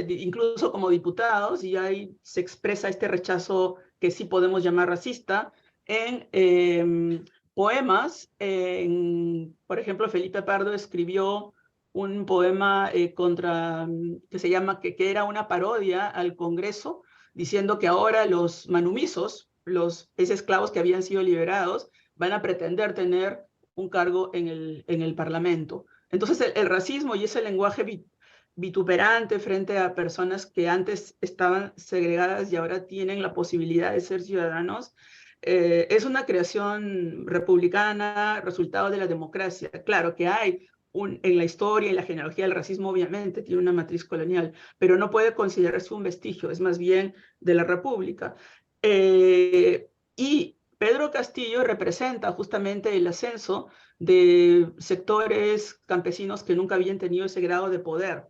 S12: incluso como diputados, y ahí se expresa este rechazo que sí podemos llamar racista en poemas. Por ejemplo, Felipe Pardo escribió un poema que se llama que era una parodia al Congreso, diciendo que ahora los manumisos, esos esclavos que habían sido liberados, van a pretender tener un cargo en el Parlamento. Entonces el racismo y ese lenguaje vituperante frente a personas que antes estaban segregadas y ahora tienen la posibilidad de ser ciudadanos, es una creación republicana, resultado de la democracia. Claro que hay en la historia y en la genealogía del racismo, obviamente, tiene una matriz colonial, pero no puede considerarse un vestigio, es más bien de la República. Y Pedro Castillo representa justamente el ascenso de sectores campesinos que nunca habían tenido ese grado de poder.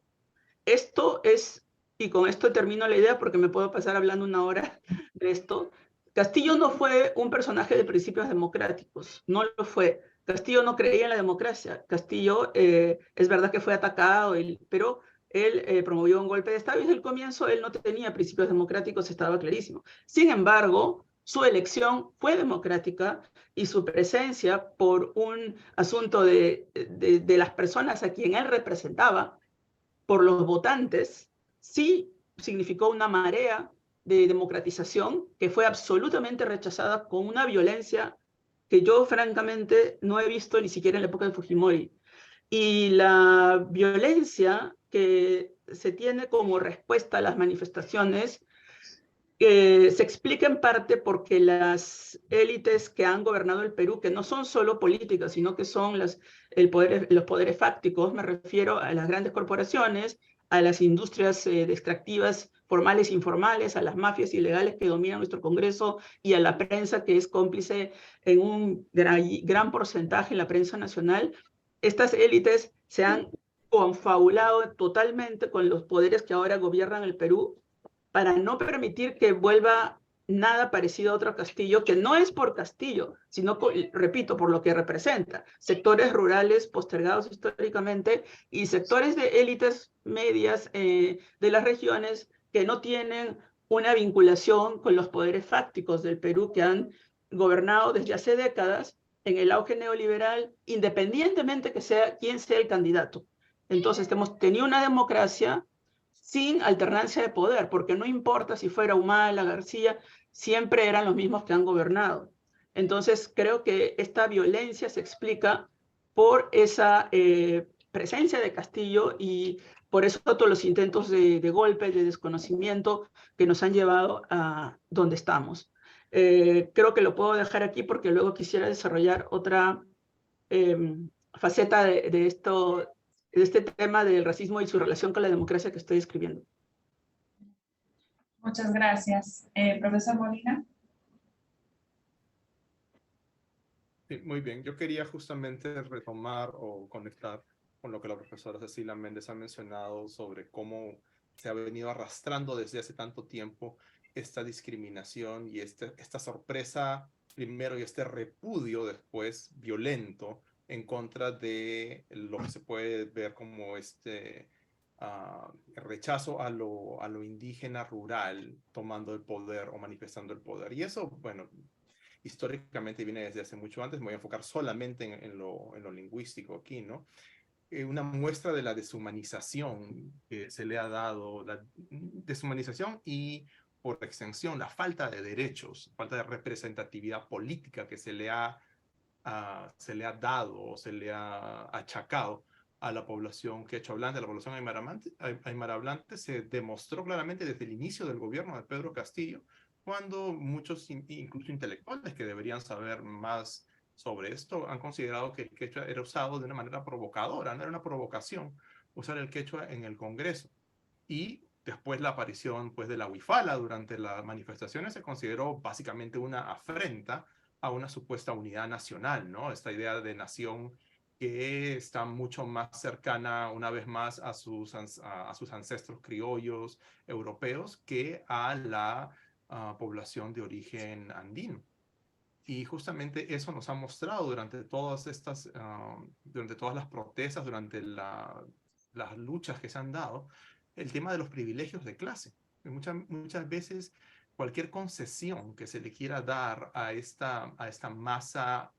S12: Esto es, y con esto termino la idea porque me puedo pasar hablando una hora de esto, Castillo no fue un personaje de principios democráticos, no lo fue. Castillo no creía en la democracia. Castillo es verdad que fue atacado, pero él promovió un golpe de Estado y desde el comienzo él no tenía principios democráticos, estaba clarísimo. Sin embargo, su elección fue democrática y su presencia por un asunto de las personas a quien él representaba, por los votantes, sí significó una marea de democratización que fue absolutamente rechazada con una violencia que yo francamente no he visto ni siquiera en la época de Fujimori. Y la violencia que se tiene como respuesta a las manifestaciones se explica en parte porque las élites que han gobernado el Perú, que no son solo políticas, sino que son los poderes fácticos, me refiero a las grandes corporaciones, a las industrias extractivas formales e informales, a las mafias ilegales que dominan nuestro Congreso y a la prensa que es cómplice en un gran porcentaje en la prensa nacional. Estas élites se han confabulado totalmente con los poderes que ahora gobiernan el Perú para no permitir que vuelva nada parecido a otro Castillo, que no es por Castillo, sino, repito, por lo que representa. Sectores rurales postergados históricamente y sectores de élites medias de las regiones que no tienen una vinculación con los poderes fácticos del Perú que han gobernado desde hace décadas en el auge neoliberal, independientemente que sea quien sea el candidato. Entonces, hemos tenido una democracia sin alternancia de poder, porque no importa si fuera Humala, García, siempre eran los mismos que han gobernado. Entonces, creo que esta violencia se explica por esa presencia de Castillo y por eso todos los intentos de golpe, de desconocimiento que nos han llevado a donde estamos. Creo que lo puedo dejar aquí porque luego quisiera desarrollar otra faceta de este tema del racismo y su relación con la democracia que estoy escribiendo.
S10: Muchas gracias. Profesor Molina.
S13: Sí, muy bien. Yo quería justamente retomar o conectar con lo que la profesora Cecilia Méndez ha mencionado sobre cómo se ha venido arrastrando desde hace tanto tiempo esta discriminación y esta sorpresa primero y este repudio después violento en contra de lo que se puede ver como rechazo a lo indígena rural tomando el poder o manifestando el poder. Y eso, bueno, históricamente viene desde hace mucho antes. Me voy a enfocar solamente en lo lingüístico aquí, ¿no? Una muestra de la deshumanización que se le ha dado, la deshumanización y, por extensión, la falta de derechos, falta de representatividad política que se le ha dado o se le ha achacado a la población quechua hablante, a la población aymara hablante, se demostró claramente desde el inicio del gobierno de Pedro Castillo, cuando muchos, incluso intelectuales que deberían saber más sobre esto, han considerado que el quechua era usado de una manera provocadora, no era una provocación usar el quechua en el Congreso. Y después la aparición pues, de la huifala durante las manifestaciones se consideró básicamente una afrenta a una supuesta unidad nacional, ¿no? Esta idea de nación que está mucho más cercana, una vez más, a sus ancestros criollos europeos que a la población de origen andino. Y justamente eso nos ha mostrado durante todas las protestas, durante las luchas que se han dado, el tema de los privilegios de clase. Muchas veces cualquier concesión que se le quiera dar a esta masa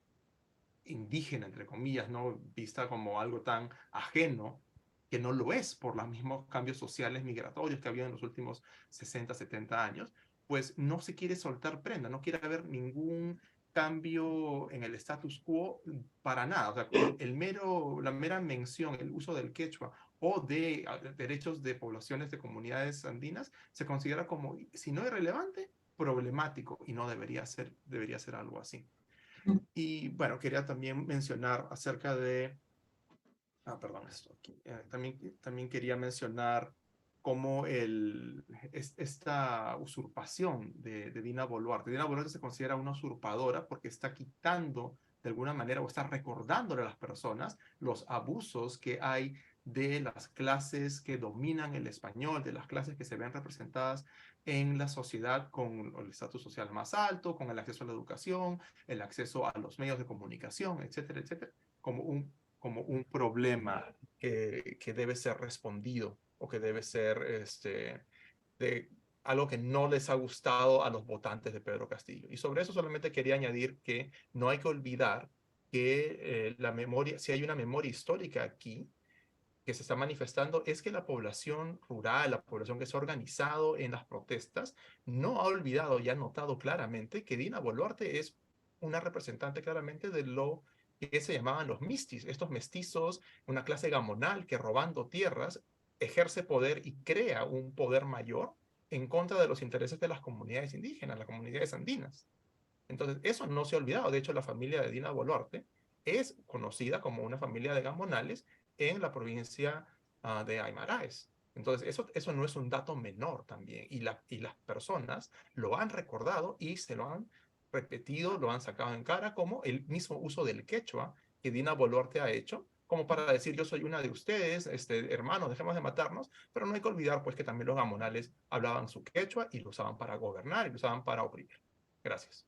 S13: indígena, entre comillas, ¿no? Vista como algo tan ajeno, que no lo es por los mismos cambios sociales migratorios que ha habido en los últimos 60, 70 años, pues no se quiere soltar prenda, no quiere haber ningún cambio en el status quo para nada. O sea, la mera mención, el uso del quechua o de derechos de poblaciones de comunidades andinas se considera como, si no irrelevante, problemático, y no debería ser algo así. Y bueno, quería también mencionar acerca de, también quería mencionar cómo esta usurpación de Dina Boluarte. Dina Boluarte se considera una usurpadora porque está quitando de alguna manera o está recordándole a las personas los abusos que hay de las clases que dominan el español, de las clases que se ven representadas en la sociedad con el estatus social más alto, con el acceso a la educación, el acceso a los medios de comunicación, etcétera, etcétera, como un problema que debe ser respondido o que debe ser de algo que no les ha gustado a los votantes de Pedro Castillo. Y sobre eso solamente quería añadir que no hay que olvidar que si hay una memoria histórica aquí que se está manifestando, es que la población rural, la población que se ha organizado en las protestas, no ha olvidado y ha notado claramente que Dina Boluarte es una representante claramente de lo que se llamaban los mistis, estos mestizos, una clase gamonal que robando tierras ejerce poder y crea un poder mayor en contra de los intereses de las comunidades indígenas, las comunidades andinas. Entonces, eso no se ha olvidado. De hecho, la familia de Dina Boluarte es conocida como una familia de gamonales en la provincia de Aymaraes. Entonces, eso no es un dato menor también. Y las personas lo han recordado y se lo han repetido, lo han sacado en cara como el mismo uso del quechua que Dina Boluarte ha hecho, como para decir yo soy una de ustedes, hermanos, dejemos de matarnos, pero no hay que olvidar pues que también los gamonales hablaban su quechua y lo usaban para gobernar y lo usaban para oprimir. Gracias.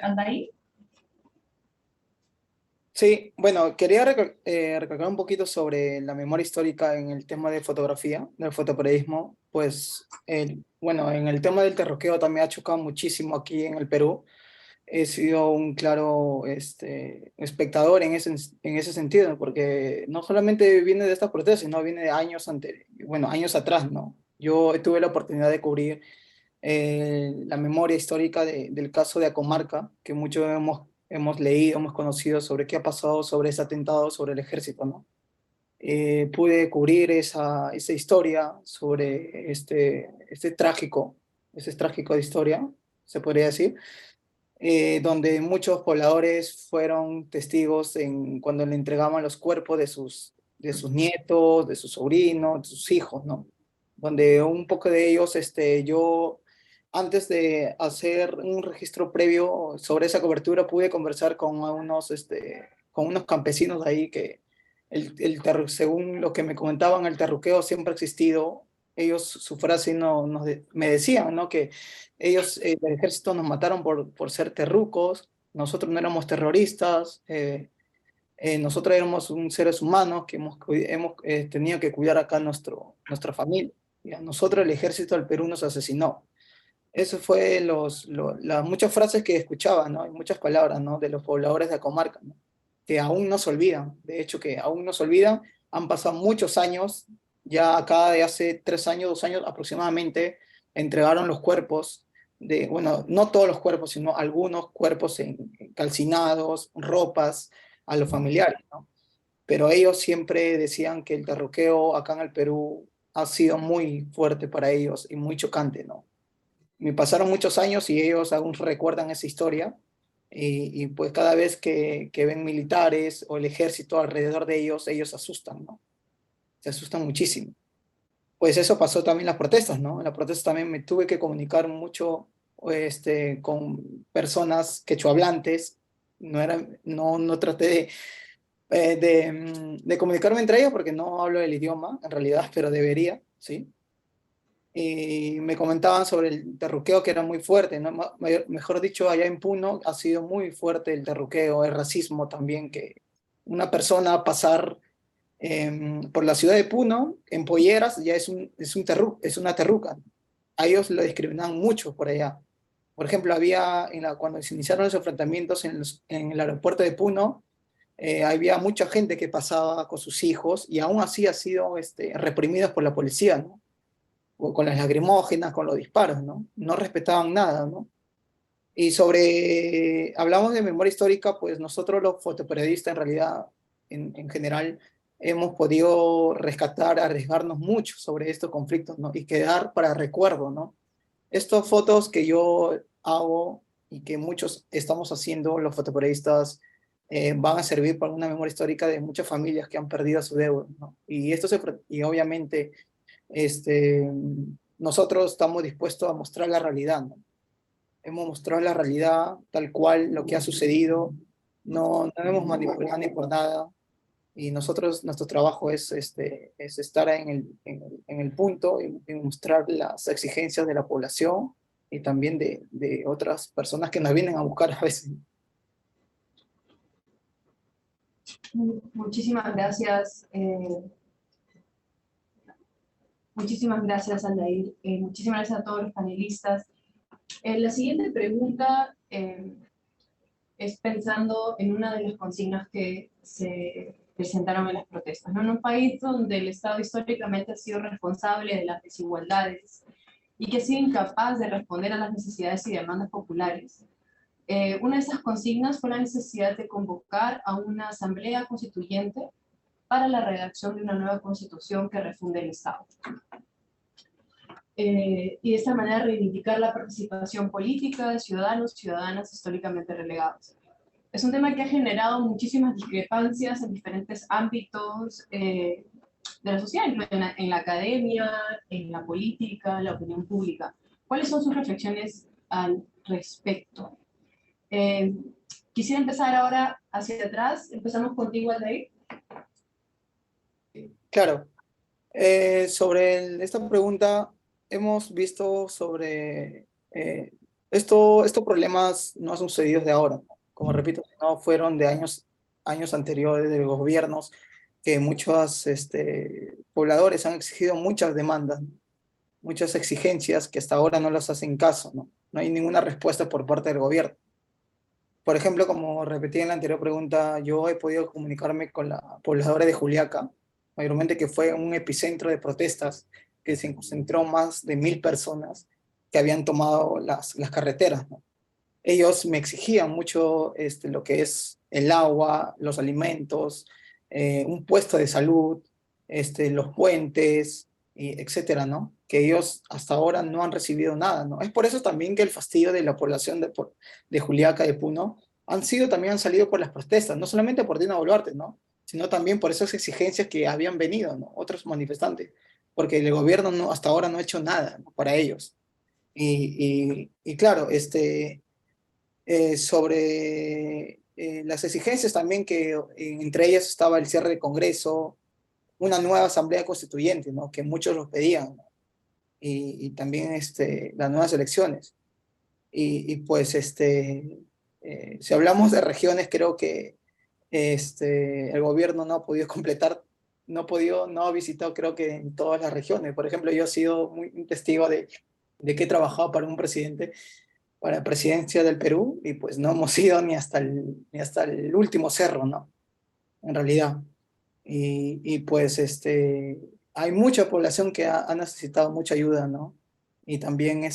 S10: ¿Aldair?
S14: Sí, bueno, quería recalcar un poquito sobre la memoria histórica en el tema de fotografía, del fotoperiodismo. Pues, bueno, en el tema del terroqueo también ha chocado muchísimo aquí en el Perú. He sido un claro espectador en ese sentido, porque no solamente viene de estas protestas, sino viene de años anteriores, bueno, años atrás, ¿no? Yo tuve la oportunidad de cubrir la memoria histórica del caso de Acomarca, que muchos hemos leído, hemos conocido sobre qué ha pasado sobre ese atentado sobre el ejército, ¿no? Pude cubrir esa historia sobre ese trágico de historia, se podría decir, donde muchos pobladores fueron testigos cuando le entregaban los cuerpos de sus nietos, de sus sobrinos, de sus hijos, ¿no? Donde un poco de ellos, yo, antes de hacer un registro previo sobre esa cobertura, pude conversar con unos campesinos ahí que, según lo que me comentaban, el terruqueo siempre ha existido. Ellos, su frase me decían, ¿no? Que ellos, el ejército nos mataron por ser terrucos, nosotros no éramos terroristas, nosotros éramos seres humanos que hemos tenido que cuidar acá nuestra familia. Y a nosotros el ejército del Perú nos asesinó. Eso fue las muchas frases que escuchaba, ¿no? Y muchas palabras, ¿no? De los pobladores de Acomarca, ¿no? Que aún no se olvidan, de hecho que aún no se olvidan, han pasado muchos años, ya acá de hace 3 años, 2 años aproximadamente, entregaron los cuerpos, bueno, no todos los cuerpos, sino algunos cuerpos calcinados, ropas, a los familiares, ¿no? Pero ellos siempre decían que el terruqueo acá en el Perú ha sido muy fuerte para ellos y muy chocante, ¿no? Me pasaron muchos años y ellos aún recuerdan esa historia, y pues cada vez que ven militares o el ejército alrededor de ellos, ellos se asustan, ¿no? Se asustan muchísimo. Pues eso pasó también en las protestas, ¿no? En las protestas también me tuve que comunicar mucho con personas quechohablantes, no traté de comunicarme entre ellos porque no hablo el idioma, en realidad, pero debería, ¿sí? Y me comentaban sobre el terruqueo que era muy fuerte, ¿no? Mejor dicho, allá en Puno ha sido muy fuerte el terruqueo, el racismo también, que una persona pasar por la ciudad de Puno en polleras ya es una terruca. A ellos lo discriminaban mucho por allá. Por ejemplo, cuando se iniciaron los enfrentamientos en el aeropuerto de Puno, había mucha gente que pasaba con sus hijos y aún así ha sido reprimidos por la policía, ¿no? O con las lacrimógenas, con los disparos, ¿no? No respetaban nada, ¿no? Y hablamos de memoria histórica, pues nosotros los fotoperiodistas en realidad, en general, hemos podido rescatar, arriesgarnos mucho sobre estos conflictos, ¿no? Y quedar para recuerdo, ¿no? Estas fotos que yo hago y que muchos estamos haciendo, los fotoperiodistas, van a servir para una memoria histórica de muchas familias que han perdido a su deuda, ¿no? Y obviamente nosotros estamos dispuestos a mostrar la realidad, ¿no? Hemos mostrado la realidad tal cual, lo que ha sucedido, no hemos manipulado ni por nada, y nuestro trabajo es estar en el punto y mostrar las exigencias de la población y también de otras personas que nos vienen a buscar a veces.
S9: Muchísimas gracias. Muchísimas gracias, Aldair. Muchísimas gracias a todos los panelistas. La siguiente pregunta es pensando en una de las consignas que se presentaron en las protestas, ¿no? En un país donde el Estado históricamente ha sido responsable de las desigualdades y que ha sido incapaz de responder a las necesidades y demandas populares. Una de esas consignas fue la necesidad de convocar a una asamblea constituyente para la redacción de una nueva constitución que refunde el Estado. Y de esta manera reivindicar la participación política de ciudadanos y ciudadanas históricamente relegados. Es un tema que ha generado muchísimas discrepancias en diferentes ámbitos de la sociedad, en la academia, en la política, en la opinión pública. ¿Cuáles son sus reflexiones al respecto? Quisiera empezar ahora hacia atrás. Empezamos contigo, Aldair.
S14: Claro. Sobre esta pregunta, hemos visto sobre estos problemas no han sucedido de ahora, ¿no? Como repito, no fueron de años anteriores, de gobiernos, que muchos pobladores han exigido muchas demandas, ¿no? Muchas exigencias que hasta ahora no las hacen caso, ¿no? No hay ninguna respuesta por parte del gobierno. Por ejemplo, como repetí en la anterior pregunta, yo he podido comunicarme con la pobladora de Juliaca, mayormente que fue un epicentro de protestas, que se concentró más de 1000 personas que habían tomado las carreteras, ¿no? Ellos me exigían mucho lo que es el agua, los alimentos, un puesto de salud, los puentes, y etcétera, ¿no? Que ellos hasta ahora no han recibido nada, ¿no? Es por eso también que el fastidio de la población de Juliaca, de Puno, han salido por las protestas, no solamente por Dina Boluarte, ¿no? Sino también por esas exigencias que habían venido, ¿no? Otros manifestantes, porque el gobierno hasta ahora no ha hecho nada, ¿no? Para ellos. Y claro, sobre las exigencias también que entre ellas estaba el cierre del Congreso, una nueva asamblea constituyente, ¿no? Que muchos lo pedían, ¿no? Y también las nuevas elecciones. Pues si hablamos de regiones, creo que el gobierno no ha podido completar, no ha visitado, creo que en todas las regiones. Por ejemplo, yo he sido un testigo de que he trabajado para un presidente, para la presidencia del Perú, y pues no hemos ido ni hasta el último cerro, ¿no? En realidad. Pues hay mucha población que ha necesitado mucha ayuda, ¿no? Y también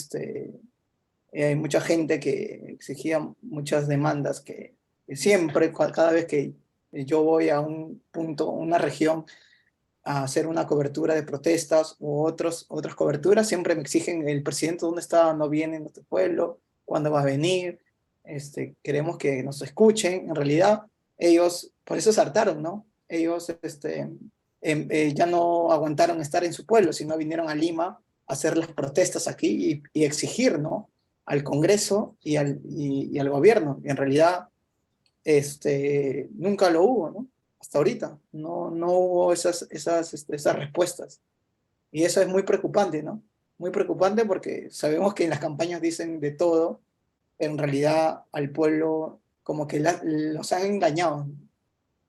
S14: hay mucha gente que exigía muchas demandas que siempre, cada vez que yo voy a un punto, una región, a hacer una cobertura de protestas u otras coberturas, siempre me exigen: el presidente dónde está, no viene en nuestro pueblo, cuándo va a venir, queremos que nos escuchen. En realidad ellos por eso se hartaron, ¿no? Ellos ya no aguantaron estar en su pueblo, sino vinieron a Lima a hacer las protestas aquí y exigir, ¿no? Al Congreso y al gobierno. Y en realidad nunca lo hubo, ¿no? Hasta ahorita no hubo esas respuestas. Y eso es muy preocupante, ¿no? Muy preocupante porque sabemos que en las campañas dicen de todo, pero en realidad al pueblo como que los han engañado, ¿no?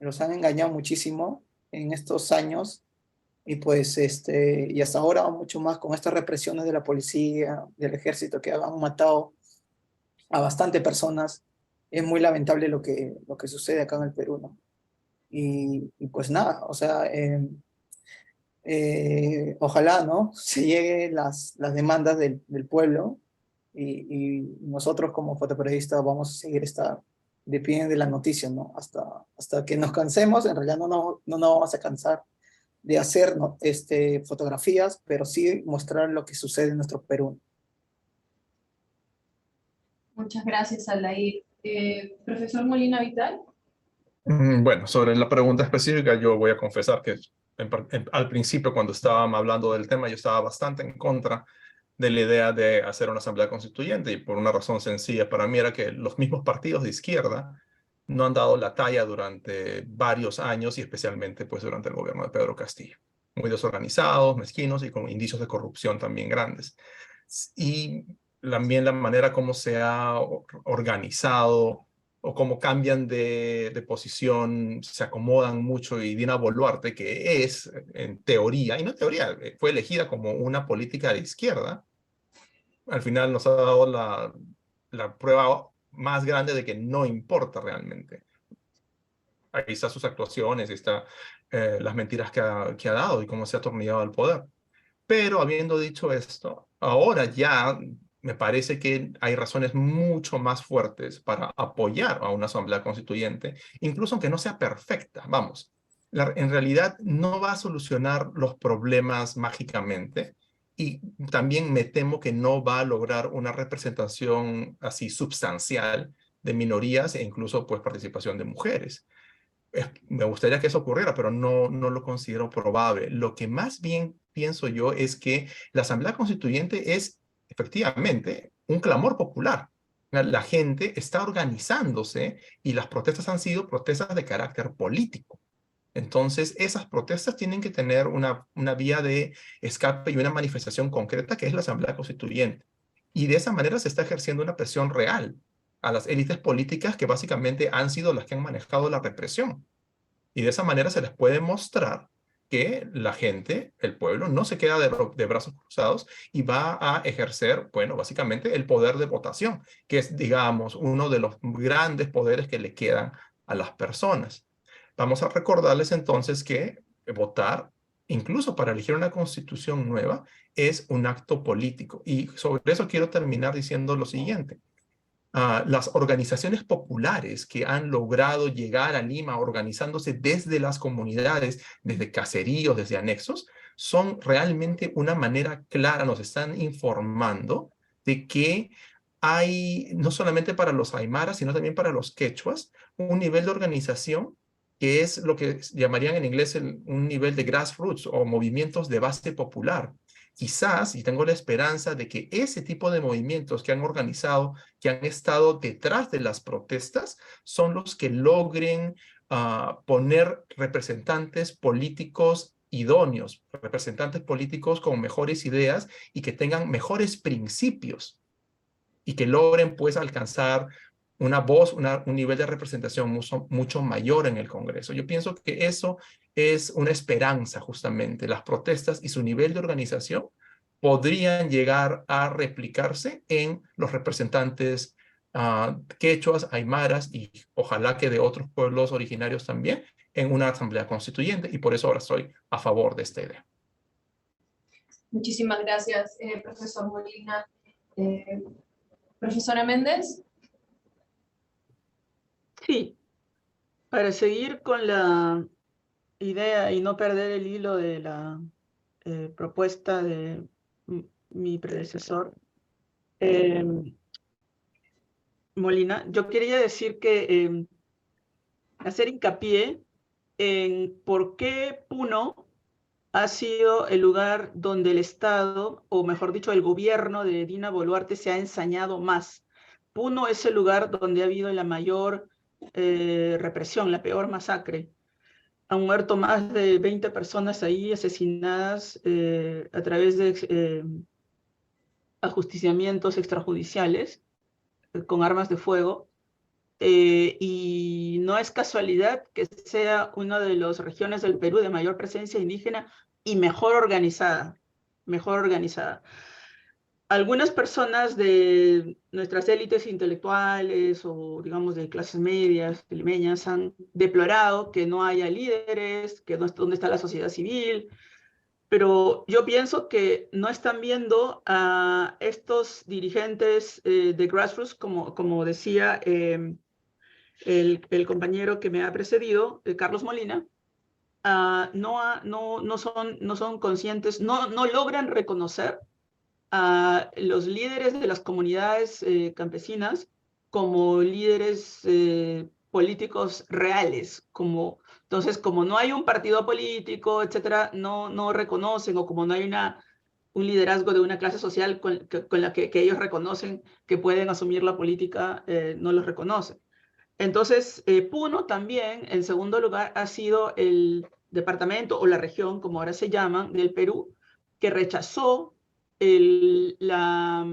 S14: Los han engañado muchísimo en estos años, y pues y hasta ahora mucho más con estas represiones de la policía, del ejército, que han matado a bastantes personas. Es muy lamentable lo que sucede acá en el Perú, ¿no? Y pues nada, o sea, ojalá, ¿no? Se lleguen las demandas del pueblo, y nosotros como fotoperiodistas vamos a seguir de pie de la noticia, ¿no? Hasta que nos cansemos. En realidad no nos vamos a cansar de hacer, ¿no? Fotografías, pero sí mostrar lo que sucede en nuestro Perú.
S9: Muchas gracias, Aldair. Profesor Molina Vital.
S13: Bueno, sobre la pregunta específica, yo voy a confesar que al principio, cuando estábamos hablando del tema, yo estaba bastante en contra de la idea de hacer una asamblea constituyente, y por una razón sencilla para mí era que los mismos partidos de izquierda no han dado la talla durante varios años, y especialmente pues durante el gobierno de Pedro Castillo. Muy desorganizados, mezquinos y con indicios de corrupción también grandes. Y también la manera como se ha organizado o cómo cambian de posición, se acomodan mucho. Y Dina Boluarte, que es en teoría, y no en teoría, fue elegida como una política de izquierda, al final nos ha dado la prueba más grande de que no importa realmente. Ahí están sus actuaciones, ahí están las mentiras que ha dado y cómo se ha atornillado al poder. Pero habiendo dicho esto, ahora ya me parece que hay razones mucho más fuertes para apoyar a una asamblea constituyente, incluso aunque no sea perfecta. Vamos, en realidad no va a solucionar los problemas mágicamente, y también me temo que no va a lograr una representación así sustancial de minorías e incluso pues participación de mujeres. Me gustaría que eso ocurriera, pero no lo considero probable. Lo que más bien pienso yo es que la Asamblea Constituyente es efectivamente un clamor popular. La gente está organizándose y las protestas han sido protestas de carácter político. Entonces, esas protestas tienen que tener una vía de escape y una manifestación concreta, que es la Asamblea Constituyente. Y de esa manera se está ejerciendo una presión real a las élites políticas, que básicamente han sido las que han manejado la represión. Y de esa manera se les puede mostrar que la gente, el pueblo, no se queda de brazos cruzados y va a ejercer, bueno, básicamente el poder de votación, que es, digamos, uno de los grandes poderes que le quedan a las personas. Vamos a recordarles entonces que votar, incluso para elegir una constitución nueva, es un acto político. Y sobre eso quiero terminar diciendo lo siguiente. Las organizaciones populares que han logrado llegar a Lima organizándose desde las comunidades, desde caseríos, desde anexos, son realmente una manera clara, nos están informando de que hay, no solamente para los aymaras, sino también para los quechuas, un nivel de organización que es lo que llamarían en inglés un nivel de grassroots o movimientos de base popular. Quizás, y tengo la esperanza de que ese tipo de movimientos que han organizado, que han estado detrás de las protestas, son los que logren poner representantes políticos idóneos, representantes políticos con mejores ideas y que tengan mejores principios y que logren pues alcanzar una voz, un nivel de representación mucho mayor en el Congreso. Yo pienso que eso es una esperanza justamente. Las protestas y su nivel de organización podrían llegar a replicarse en los representantes quechuas, aymaras y ojalá que de otros pueblos originarios también en una asamblea constituyente, y por eso ahora estoy a favor de esta idea.
S9: Muchísimas gracias, profesor Molina. Profesora Méndez.
S12: Sí, para seguir con la idea y no perder el hilo de la propuesta de mi predecesor, Molina, yo quería decir que hacer hincapié en por qué Puno ha sido el lugar donde el Estado, o mejor dicho, el gobierno de Dina Boluarte se ha ensañado más. Puno es el lugar donde ha habido la mayor represión, la peor masacre. Han muerto más de 20 personas ahí asesinadas a través de ajusticiamientos extrajudiciales con armas de fuego. Y no es casualidad que sea una de las regiones del Perú de mayor presencia indígena y mejor organizada, Algunas personas de nuestras élites intelectuales o digamos de clases medias, limeñas, han deplorado que no haya líderes, que no es dónde está la sociedad civil, pero yo pienso que no están viendo a estos dirigentes de grassroots, como decía el compañero que me ha precedido, Carlos Molina, no son conscientes, no logran reconocer a los líderes de las comunidades campesinas como líderes políticos reales. Entonces, como no hay un partido político, etcétera, no reconocen, o como no hay un liderazgo de una clase social con la que ellos reconocen que pueden asumir la política, no los reconocen. Entonces, Puno también, en segundo lugar, ha sido el departamento o la región, como ahora se llaman, del Perú, que rechazó la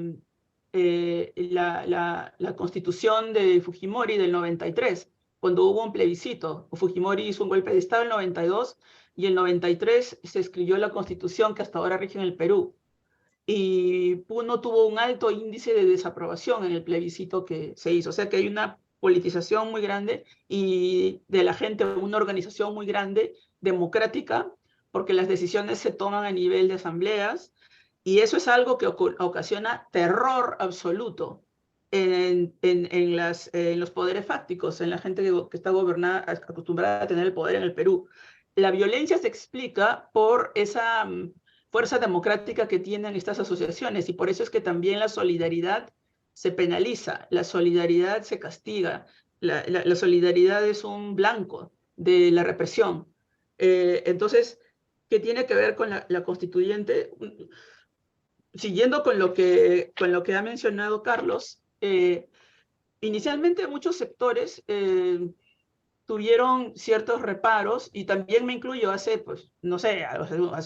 S12: constitución de Fujimori del 93, cuando hubo un plebiscito. Fujimori hizo un golpe de Estado en el 92 y en el 93 se escribió la constitución que hasta ahora rige en el Perú. Y Puno tuvo un alto índice de desaprobación en el plebiscito que se hizo. O sea que hay una politización muy grande y de la gente una organización muy grande, democrática, porque las decisiones se toman a nivel de asambleas, y eso es algo que ocasiona terror absoluto en los poderes fácticos, en la gente que está gobernada, acostumbrada a tener el poder en el Perú. La violencia se explica por esa fuerza democrática que tienen estas asociaciones, y por eso es que también la solidaridad se penaliza, la solidaridad se castiga, la solidaridad es un blanco de la represión. Entonces, ¿qué tiene que ver con la constituyente? Siguiendo con lo que ha mencionado Carlos, inicialmente muchos sectores tuvieron ciertos reparos, y también me incluyo hace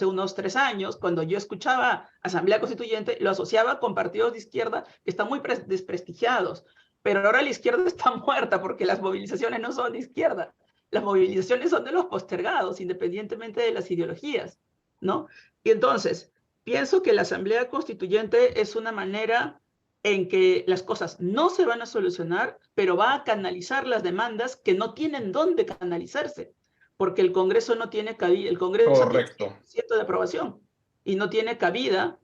S12: unos 3 años, cuando yo escuchaba Asamblea Constituyente, lo asociaba con partidos de izquierda que están muy desprestigiados, pero ahora la izquierda está muerta porque las movilizaciones no son de izquierda, las movilizaciones son de los postergados, independientemente de las ideologías, ¿no? Y entonces, pienso que la Asamblea Constituyente es una manera en que las cosas no se van a solucionar, pero va a canalizar las demandas que no tienen dónde canalizarse. porque el Congreso no tiene cabida, el Congreso
S13: Correcto.
S12: tiene 100% de aprobación y no tiene cabida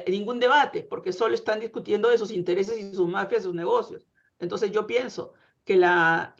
S12: ningún debate, porque solo están discutiendo de sus intereses y sus mafias, sus negocios. Entonces yo pienso que la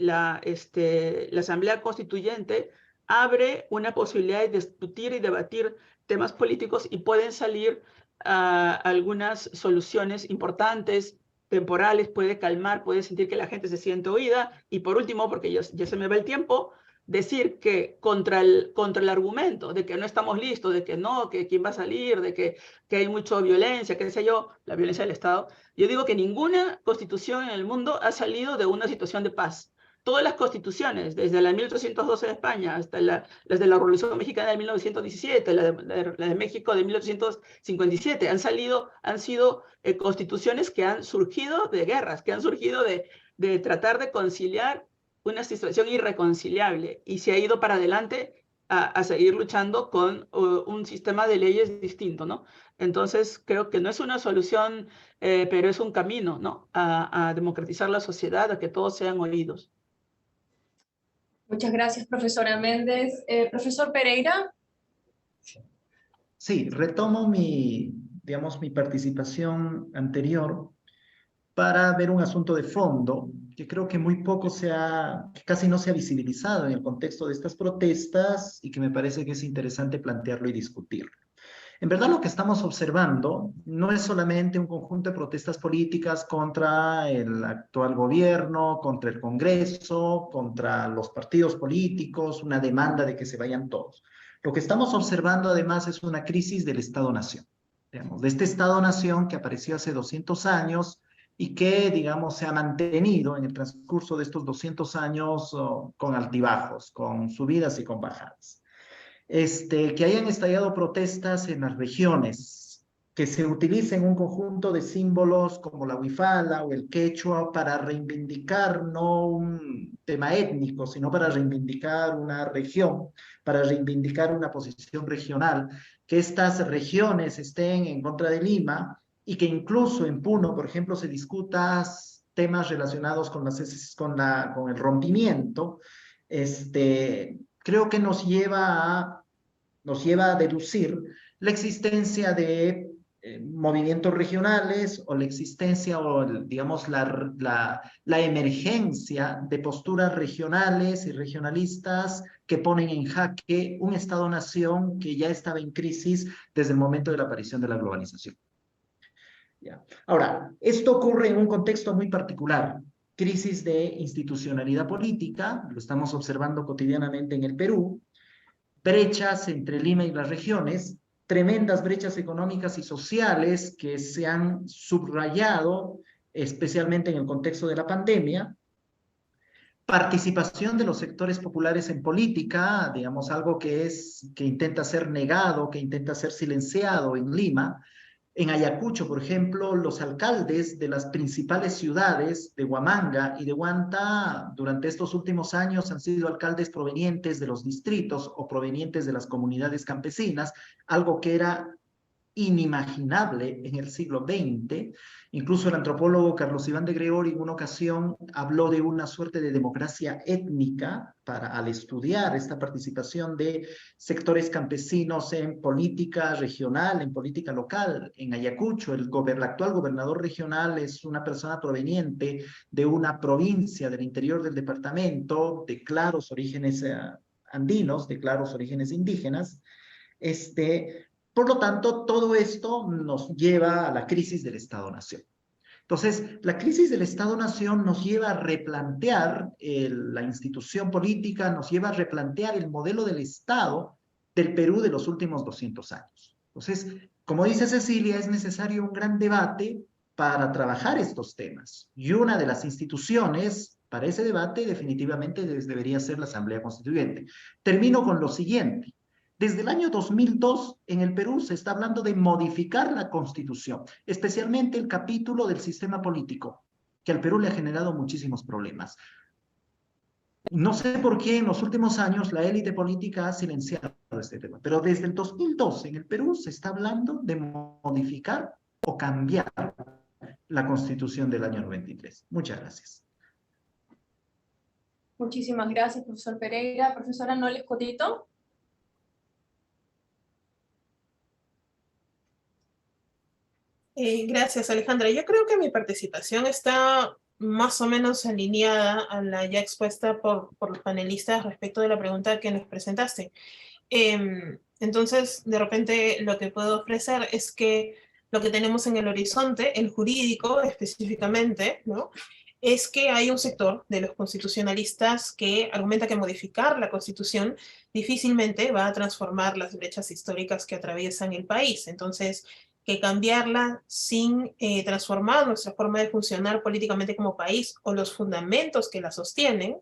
S12: Asamblea Constituyente abre una posibilidad de discutir y debatir temas políticos y pueden salir algunas soluciones importantes, temporales, puede calmar, puede sentir que la gente se siente oída. Y por último, porque ya se me va el tiempo, decir que contra el argumento de que no estamos listos, de que no, que quién va a salir, de que hay mucha violencia, qué sé yo, la violencia del Estado, yo digo que ninguna constitución en el mundo ha salido de una situación de paz. Todas las constituciones, desde la de 1812 de España hasta las de la Revolución Mexicana de 1917, la de México de 1857, han sido constituciones que han surgido de guerras, que han surgido de tratar de conciliar una situación irreconciliable, y se ha ido para adelante a seguir luchando con un sistema de leyes distinto, ¿no? Entonces creo que no es una solución, pero es un camino, ¿no? A democratizar la sociedad, a que todos sean oídos.
S16: Muchas gracias, profesora Méndez. Profesor Pereira.
S8: Sí, retomo digamos, mi participación anterior para ver un asunto de fondo que creo que que casi no se ha visibilizado en el contexto de estas protestas y que me parece que es interesante plantearlo y discutirlo. En verdad, lo que estamos observando no es solamente un conjunto de protestas políticas contra el actual gobierno, contra el Congreso, contra los partidos políticos, una demanda de que se vayan todos. Lo que estamos observando además es una crisis del Estado-Nación, digamos, de este Estado-Nación que apareció hace 200 años y que, digamos, se ha mantenido en el transcurso de estos 200 años con altibajos, con subidas y con bajadas. Que hayan estallado protestas en las regiones, que se utilicen un conjunto de símbolos como la huifala o el quechua para reivindicar no un tema étnico, sino para reivindicar una región, para reivindicar una posición regional, que estas regiones estén en contra de Lima y que incluso en Puno, por ejemplo, se discutan temas relacionados con el rompimiento, creo que nos lleva a deducir la existencia de movimientos regionales o la existencia o, digamos, la emergencia de posturas regionales y regionalistas que ponen en jaque un Estado-nación que ya estaba en crisis desde el momento de la aparición de la globalización. ¿Ya? Ahora, esto ocurre en un contexto muy particular. Crisis de institucionalidad política, lo estamos observando cotidianamente en el Perú, brechas entre Lima y las regiones, tremendas brechas económicas y sociales que se han subrayado, especialmente en el contexto de la pandemia, participación de los sectores populares en política, digamos, algo que intenta ser negado, que intenta ser silenciado en Lima. En Ayacucho, por ejemplo, los alcaldes de las principales ciudades de Huamanga y de Huanta durante estos últimos años han sido alcaldes provenientes de los distritos o provenientes de las comunidades campesinas, algo que era inimaginable en el siglo XX. Incluso el antropólogo Carlos Iván de Gregorio en una ocasión habló de una suerte de democracia étnica al estudiar esta participación de sectores campesinos en política regional, en política local. En Ayacucho, el actual gobernador regional es una persona proveniente de una provincia del interior del departamento, de claros orígenes andinos, de claros orígenes indígenas. Por lo tanto, todo esto nos lleva a la crisis del Estado-Nación. Entonces, la crisis del Estado-Nación nos lleva a replantear la institución política, nos lleva a replantear el modelo del Estado del Perú de los últimos 200 años. Entonces, como dice Cecilia, es necesario un gran debate para trabajar estos temas. Y una de las instituciones para ese debate definitivamente debería ser la Asamblea Constituyente. Termino con lo siguiente. Desde el año 2002 en el Perú se está hablando de modificar la Constitución, especialmente el capítulo del sistema político, que al Perú le ha generado muchísimos problemas. No sé por qué en los últimos años la élite política ha silenciado este tema, pero desde el 2002 en el Perú se está hablando de modificar o cambiar la Constitución del año 93. Muchas gracias.
S16: Muchísimas gracias, profesor Pereira. Profesora Noles Cotito.
S11: Gracias, Alejandra. Yo creo que mi participación está más o menos alineada a la ya expuesta por los panelistas respecto de la pregunta que nos presentaste. Entonces, de repente, lo que puedo ofrecer es que lo que tenemos en el horizonte, el jurídico específicamente, ¿no?, es que hay un sector de los constitucionalistas que argumenta que modificar la Constitución difícilmente va a transformar las brechas históricas que atraviesan el país. Entonces, que cambiarla sin transformar nuestra forma de funcionar políticamente como país o los fundamentos que la sostienen,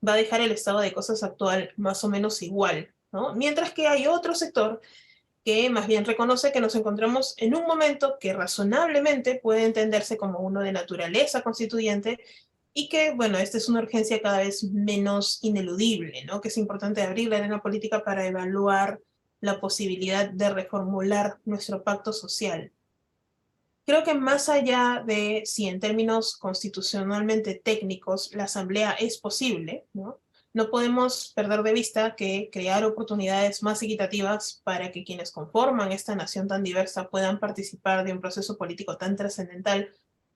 S11: va a dejar el estado de cosas actual más o menos igual, ¿no? Mientras que hay otro sector que más bien reconoce que nos encontramos en un momento que razonablemente puede entenderse como uno de naturaleza constituyente y que, bueno, esta es una urgencia cada vez menos ineludible, ¿no? Que es importante abrir la arena política para evaluar la posibilidad de reformular nuestro pacto social. Creo que más allá de si en términos constitucionalmente técnicos la asamblea es posible, ¿no?, no podemos perder de vista que crear oportunidades más equitativas para que quienes conforman esta nación tan diversa puedan participar de un proceso político tan trascendental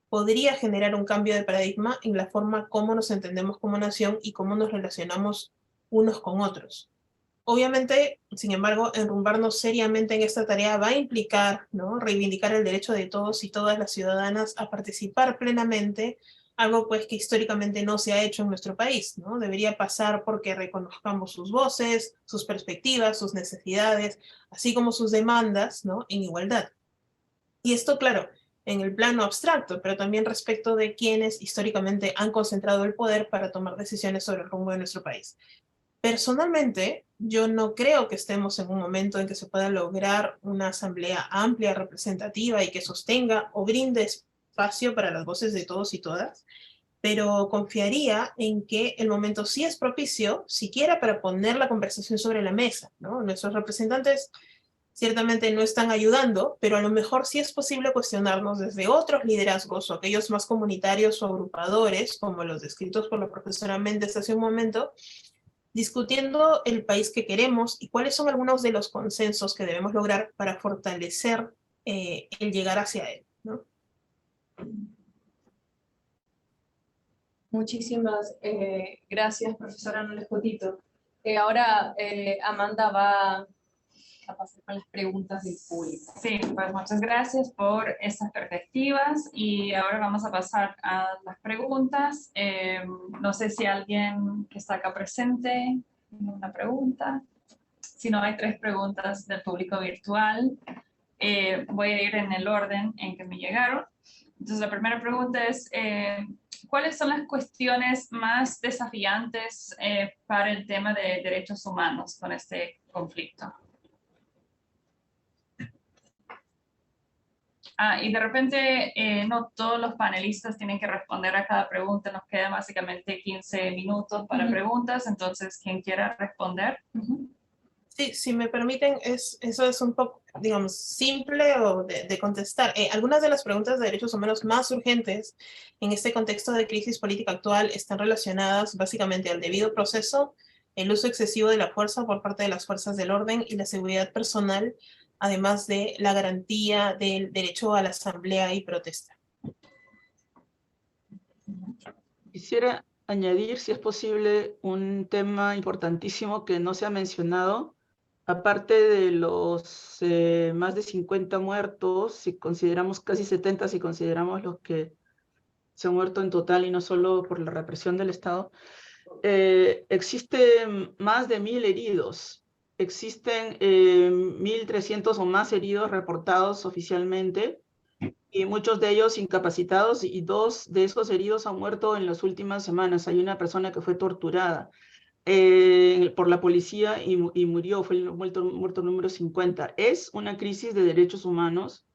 S11: podría generar un cambio de paradigma en la forma como nos entendemos como nación y cómo nos relacionamos unos con otros. Obviamente, sin embargo, enrumbarnos seriamente en esta tarea va a implicar, ¿no?, reivindicar el derecho de todos y todas las ciudadanas a participar plenamente, algo pues que históricamente no se ha hecho en nuestro país, ¿no? Debería pasar porque reconozcamos sus voces, sus perspectivas, sus necesidades, así como sus demandas, ¿no?, en igualdad. Y esto, claro, en el plano abstracto, pero también respecto de quienes históricamente han concentrado el poder para tomar decisiones sobre el rumbo de nuestro país. Personalmente, yo no creo que estemos en un momento en que se pueda lograr una asamblea amplia, representativa y que sostenga o brinde espacio para las voces de todos y todas, pero confiaría en que el momento sí es propicio, siquiera para poner la conversación sobre la mesa, ¿no? Nuestros representantes ciertamente no están ayudando, pero a lo mejor sí es posible cuestionarnos desde otros liderazgos o aquellos más comunitarios o agrupadores, como los descritos por la profesora Méndez hace un momento, discutiendo el país que queremos y cuáles son algunos de los consensos que debemos lograr para fortalecer el llegar hacia él, ¿no?
S16: Muchísimas gracias, profesora Noles Cotito. Ahora Amanda va a pasar con las preguntas del público.
S10: Sí, pues muchas gracias por estas perspectivas y ahora vamos a pasar a las preguntas. No sé si alguien que está acá presente tiene una pregunta. Si no, hay 3 preguntas del público virtual. Voy a ir en el orden en que me llegaron. Entonces, la primera pregunta es, ¿cuáles son las cuestiones más desafiantes para el tema de derechos humanos con este conflicto? Y de repente no todos los panelistas tienen que responder a cada pregunta, nos quedan básicamente 15 minutos para preguntas, entonces quien quiera responder.
S11: Sí, si me permiten, eso es un poco, digamos, simple o de contestar. Algunas de las preguntas de derechos humanos más urgentes en este contexto de crisis política actual están relacionadas básicamente al debido proceso, el uso excesivo de la fuerza por parte de las fuerzas del orden y la seguridad personal, además de la garantía del derecho a la asamblea y protesta.
S12: Quisiera añadir, si es posible, un tema importantísimo que no se ha mencionado. Aparte de los más de 50 muertos, si consideramos casi 70, si consideramos los que se han muerto en total y no solo por la represión del Estado, existen más de 1000 heridos. Existen 1300 o más heridos reportados oficialmente y muchos de ellos incapacitados, y 2 de esos heridos han muerto en las últimas semanas. Hay una persona que fue torturada por la policía y murió, fue el muerto número 50. Es una crisis de derechos humanos.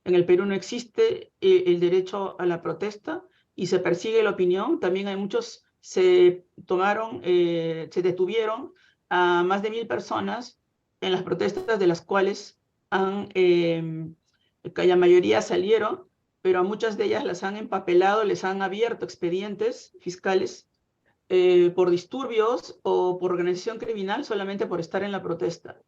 S12: En el Perú no existe el derecho a la protesta y se persigue la opinión. También hay muchos, se detuvieron a más de 1000 personas en las protestas, de las cuales la mayoría salieron, pero a muchas de ellas las han empapelado, les han abierto expedientes fiscales por disturbios o por organización criminal solamente por estar en la protesta.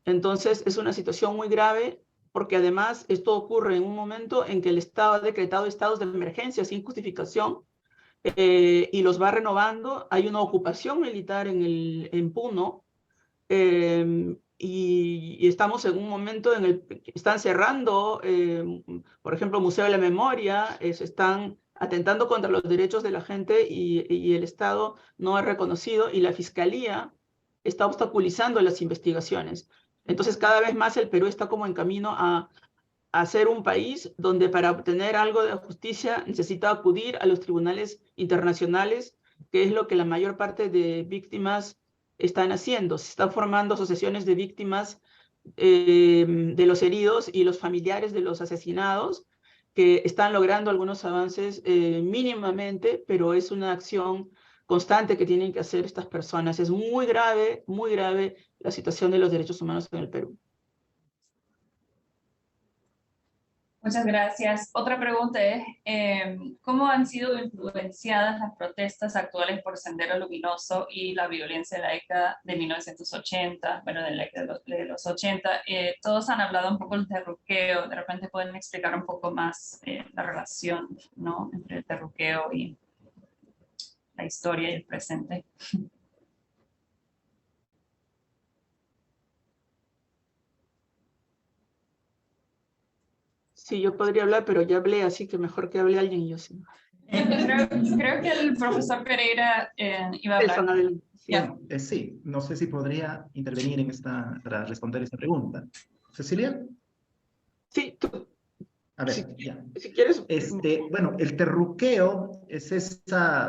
S12: Entonces es una situación muy grave porque además esto ocurre en un momento en que el Estado ha decretado estados de emergencia sin justificación y los va renovando. Hay una ocupación militar en Puno y estamos en un momento en el que están cerrando, por ejemplo, Museo de la Memoria, se están atentando contra los derechos de la gente y el Estado no ha reconocido y la Fiscalía está obstaculizando las investigaciones. Entonces, cada vez más el Perú está como en camino a ser un país donde para obtener algo de justicia necesita acudir a los tribunales internacionales, que es lo que la mayor parte de víctimas están haciendo. Se están formando asociaciones de víctimas de los heridos y los familiares de los asesinados, que están logrando algunos avances mínimamente, pero es una acción constante que tienen que hacer estas personas. Es muy grave la situación de los derechos humanos en el Perú.
S10: Muchas gracias. Otra pregunta es, ¿cómo han sido influenciadas las protestas actuales por Sendero Luminoso y la violencia de la década de 1980, bueno, de la década de los 80? Todos han hablado un poco del terruqueo, de repente pueden explicar un poco más la relación, ¿no?, entre el terruqueo y la historia y el presente.
S12: Sí, yo podría hablar, pero ya hablé, así que mejor que hable alguien y yo sí.
S10: Creo que el profesor Pereira iba a hablar.
S8: Bueno, sí, no sé si podría intervenir en para responder esta pregunta. ¿Cecilia?
S12: Sí, tú.
S8: A ver, ya.
S12: Si quieres.
S8: Bueno, el terruqueo es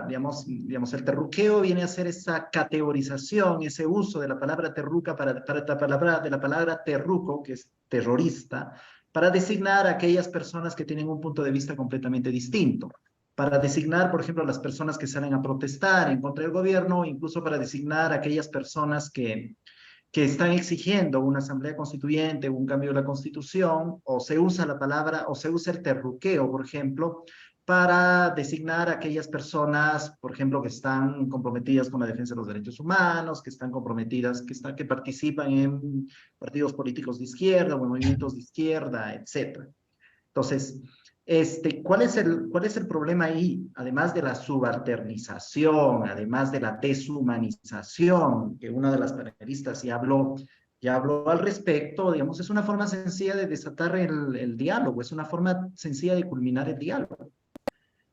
S8: digamos, el terruqueo viene a ser esa categorización, ese uso de la palabra terruca de la palabra terruco, que es terrorista, para designar a aquellas personas que tienen un punto de vista completamente distinto, para designar, por ejemplo, a las personas que salen a protestar en contra del gobierno, incluso para designar a aquellas personas que están exigiendo una asamblea constituyente, un cambio de la constitución, o se usa la palabra, o se usa el terruqueo, por ejemplo, para designar a aquellas personas, por ejemplo, que están comprometidas con la defensa de los derechos humanos, que están comprometidas, que participan en partidos políticos de izquierda o en movimientos de izquierda, etc. Entonces, ¿cuál es el problema ahí? Además de la subalternización, además de la deshumanización, que una de las panelistas ya habló al respecto, digamos, es una forma sencilla de desatar el diálogo, es una forma sencilla de culminar el diálogo.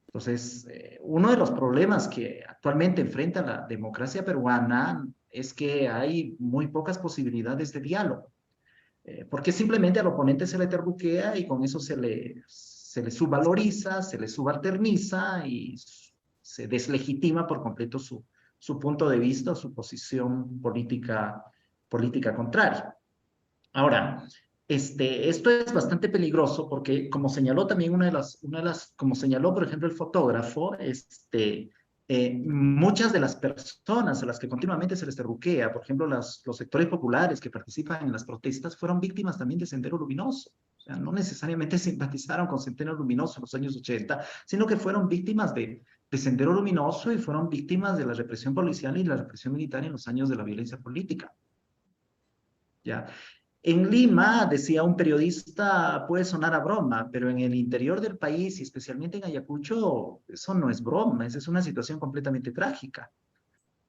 S8: Entonces, uno de los problemas que actualmente enfrenta la democracia peruana es que hay muy pocas posibilidades de diálogo, porque simplemente al oponente se le terruquea y con eso se le subvaloriza, se le subalterniza y se deslegitima por completo su punto de vista, su posición política contraria. Ahora, esto es bastante peligroso porque, como señaló también como señaló, por ejemplo, el fotógrafo, muchas de las personas a las que continuamente se les terruquea, por ejemplo, los sectores populares que participan en las protestas, fueron víctimas también de Sendero Luminoso. O sea, no necesariamente simpatizaron con Sendero Luminoso en los años 80, sino que fueron víctimas de Sendero Luminoso y fueron víctimas de la represión policial y la represión militar en los años de la violencia política. ¿Ya? En Lima, decía un periodista, puede sonar a broma, pero en el interior del país, y especialmente en Ayacucho, eso no es broma, esa es una situación completamente trágica.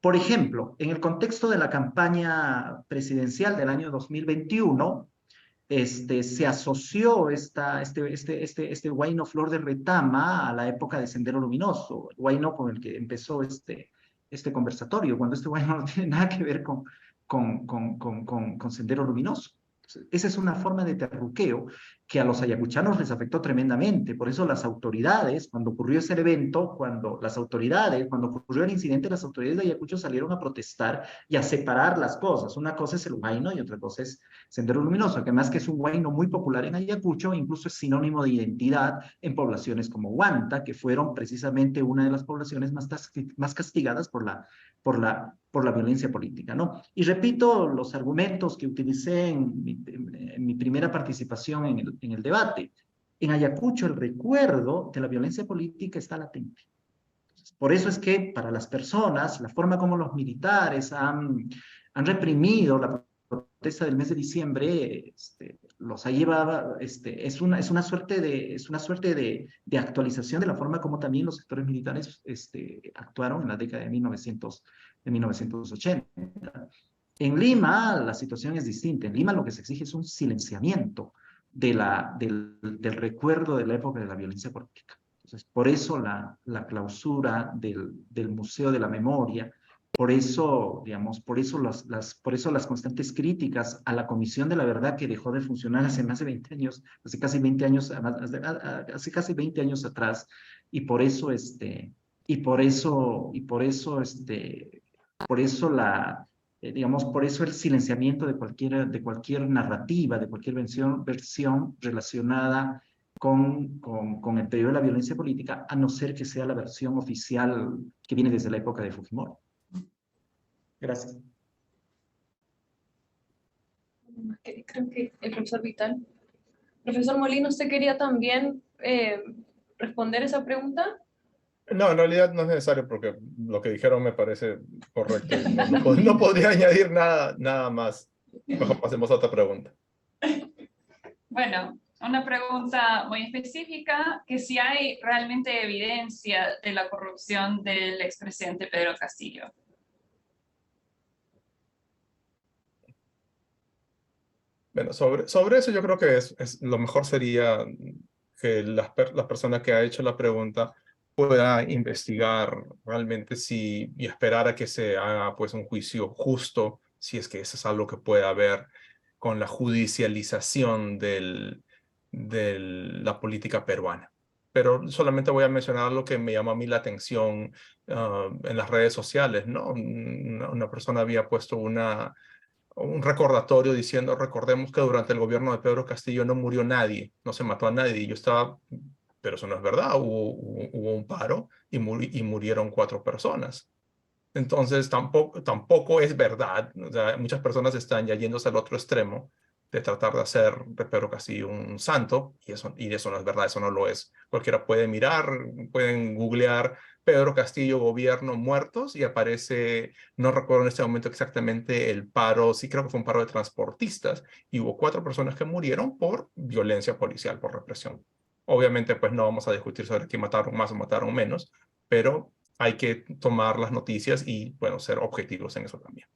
S8: Por ejemplo, en el contexto de la campaña presidencial del año 2021, se asoció este huayno Flor de Retama a la época de Sendero Luminoso, el huayno con el que empezó este conversatorio, cuando este huayno no tiene nada que ver con Sendero Luminoso. Esa es una forma de terruqueo que a los ayacuchanos les afectó tremendamente. Por eso las autoridades, cuando ocurrió ese evento, cuando ocurrió el incidente, las autoridades de Ayacucho salieron a protestar y a separar las cosas. Una cosa es el huayno y otra cosa es Sendero Luminoso, que además que es un huayno muy popular en Ayacucho, incluso es sinónimo de identidad en poblaciones como Huanta, que fueron precisamente una de las poblaciones más castigadas por la violencia política, ¿no? Y repito los argumentos que utilicé en mi primera participación en el debate. En Ayacucho el recuerdo de la violencia política está latente. Por eso es que para las personas, la forma como los militares han reprimido la protesta del mes de diciembre, los ha llevado, es una suerte de actualización de la forma como también los sectores militares actuaron en la década de 1980. En Lima la situación es distinta. En Lima lo que se exige es un silenciamiento del recuerdo de la época de la violencia política. Entonces, por eso la clausura del Museo de la Memoria, por eso, digamos, por eso las constantes críticas a la Comisión de la Verdad, que dejó de funcionar hace más de 20 años, hace casi 20 años atrás, y por eso por eso el silenciamiento de cualquier narrativa, de cualquier versión relacionada con el periodo de la violencia política, a no ser que sea la versión oficial que viene desde la época de Fujimori. Gracias.
S16: Creo que el profesor Vital. Profesor Molina, ¿usted quería también responder esa pregunta?
S13: No, en realidad no es necesario porque lo que dijeron me parece correcto. No podría añadir nada más. Mejor pasemos a otra pregunta.
S10: Bueno, una pregunta muy específica, que si hay realmente evidencia de la corrupción del expresidente Pedro Castillo.
S13: Bueno, sobre eso yo creo que lo mejor sería que la persona que ha hecho la pregunta pueda investigar realmente y esperar a que se haga pues un juicio justo, si es que eso es algo que puede haber con la judicialización de la política peruana. Pero solamente voy a mencionar lo que me llamó a mí la atención en las redes sociales, ¿no? Una persona había puesto un recordatorio diciendo, recordemos que durante el gobierno de Pedro Castillo no murió nadie, no se mató a nadie. Y yo estaba, pero eso no es verdad, hubo un paro y murieron 4 personas. Entonces tampoco es verdad. O sea, muchas personas están ya yéndose al otro extremo de tratar de hacer de Pedro Castillo un santo, y eso no es verdad, eso no lo es. Cualquiera puede mirar, pueden googlear Pedro Castillo gobierno muertos y aparece, no recuerdo en este momento exactamente el paro, sí creo que fue un paro de transportistas, y hubo 4 personas que murieron por violencia policial, por represión. Obviamente pues no vamos a discutir sobre quién mataron más o mataron menos, pero hay que tomar las noticias y, bueno, ser objetivos en eso también.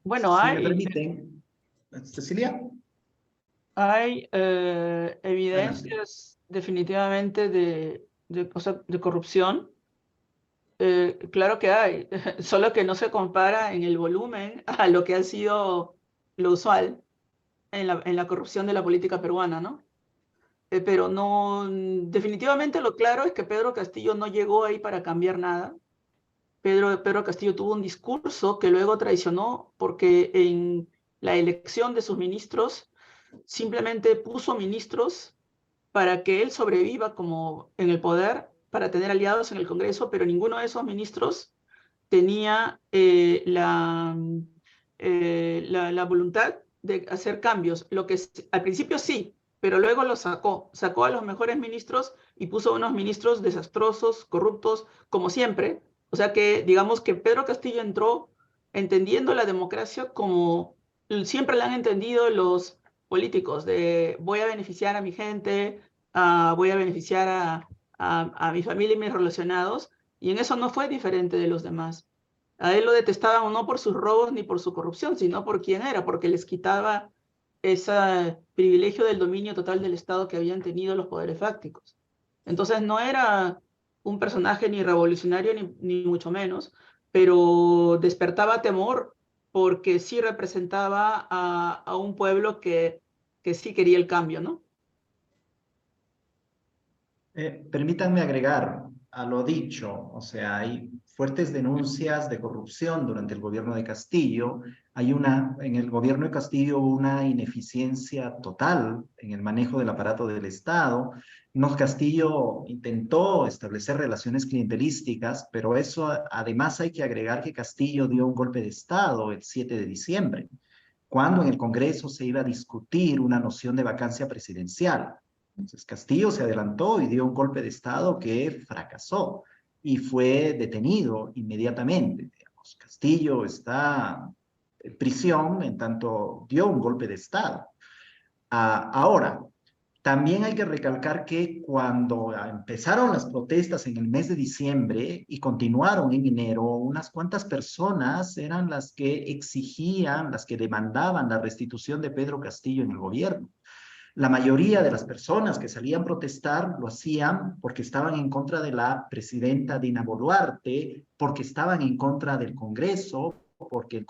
S12: Bueno,
S8: si me permiten, Cecilia.
S12: Hay evidencias definitivamente de corrupción. Claro que hay, solo que no se compara en el volumen a lo que ha sido lo usual en la corrupción de la política peruana, ¿no? Pero no, definitivamente lo claro es que Pedro Castillo no llegó ahí para cambiar nada. Pedro Castillo tuvo un discurso que luego traicionó porque en la elección de sus ministros simplemente puso ministros para que él sobreviva como en el poder, para tener aliados en el Congreso, pero ninguno de esos ministros tenía la voluntad de hacer cambios. Lo que al principio sí, pero luego lo sacó a los mejores ministros y puso unos ministros desastrosos, corruptos, como siempre. O sea que digamos que Pedro Castillo entró entendiendo la democracia como siempre la han entendido los políticos, de voy a beneficiar a mi gente, voy a beneficiar a mi familia y mis relacionados, y en eso no fue diferente de los demás. A él lo detestaban no por sus robos ni por su corrupción, sino por quién era, porque les quitaba ese privilegio del dominio total del Estado que habían tenido los poderes fácticos. Entonces no era un personaje ni revolucionario ni mucho menos, pero despertaba temor porque sí representaba a un pueblo que sí quería el cambio, ¿no?
S8: Permítanme agregar a lo dicho, o sea, hay fuertes denuncias de corrupción durante el gobierno de Castillo. En el gobierno de Castillo hubo una ineficiencia total en el manejo del aparato del Estado. Castillo intentó establecer relaciones clientelísticas, pero eso además hay que agregar que Castillo dio un golpe de Estado el 7 de diciembre, cuando en el Congreso se iba a discutir una noción de vacancia presidencial. Entonces Castillo se adelantó y dio un golpe de Estado que fracasó y fue detenido inmediatamente. Digamos. Castillo está en prisión en tanto dio un golpe de Estado. Ahora, también hay que recalcar que cuando empezaron las protestas en el mes de diciembre y continuaron en enero, unas cuantas personas eran las que exigían, las que demandaban la restitución de Pedro Castillo en el gobierno. La mayoría de las personas que salían a protestar lo hacían porque estaban en contra de la presidenta Dina Boluarte, porque estaban en contra del Congreso, porque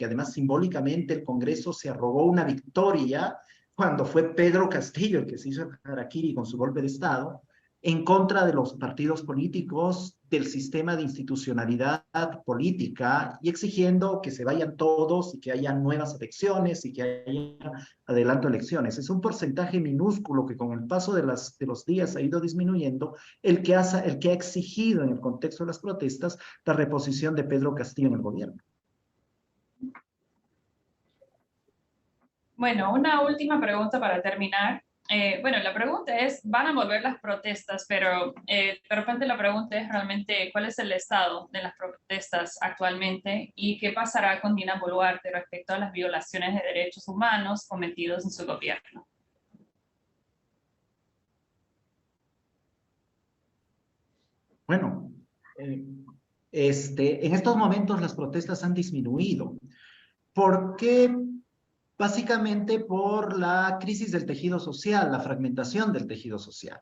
S8: además simbólicamente el Congreso se arrogó una victoria cuando fue Pedro Castillo el que se hizo el harakiri con su golpe de Estado, en contra de los partidos políticos, del sistema de institucionalidad política y exigiendo que se vayan todos y que haya nuevas elecciones y que haya adelanto elecciones. Es un porcentaje minúsculo que con el paso de los días ha ido disminuyendo el que ha exigido en el contexto de las protestas la reposición de Pedro Castillo en el gobierno.
S10: Bueno, una última pregunta para terminar. Bueno, la pregunta es, van a volver las protestas, pero de repente la pregunta es realmente cuál es el estado de las protestas actualmente y qué pasará con Dina Boluarte respecto a las violaciones de derechos humanos cometidos en su gobierno.
S8: Bueno, en estos momentos las protestas han disminuido. ¿Por qué? Básicamente por la crisis del tejido social, la fragmentación del tejido social.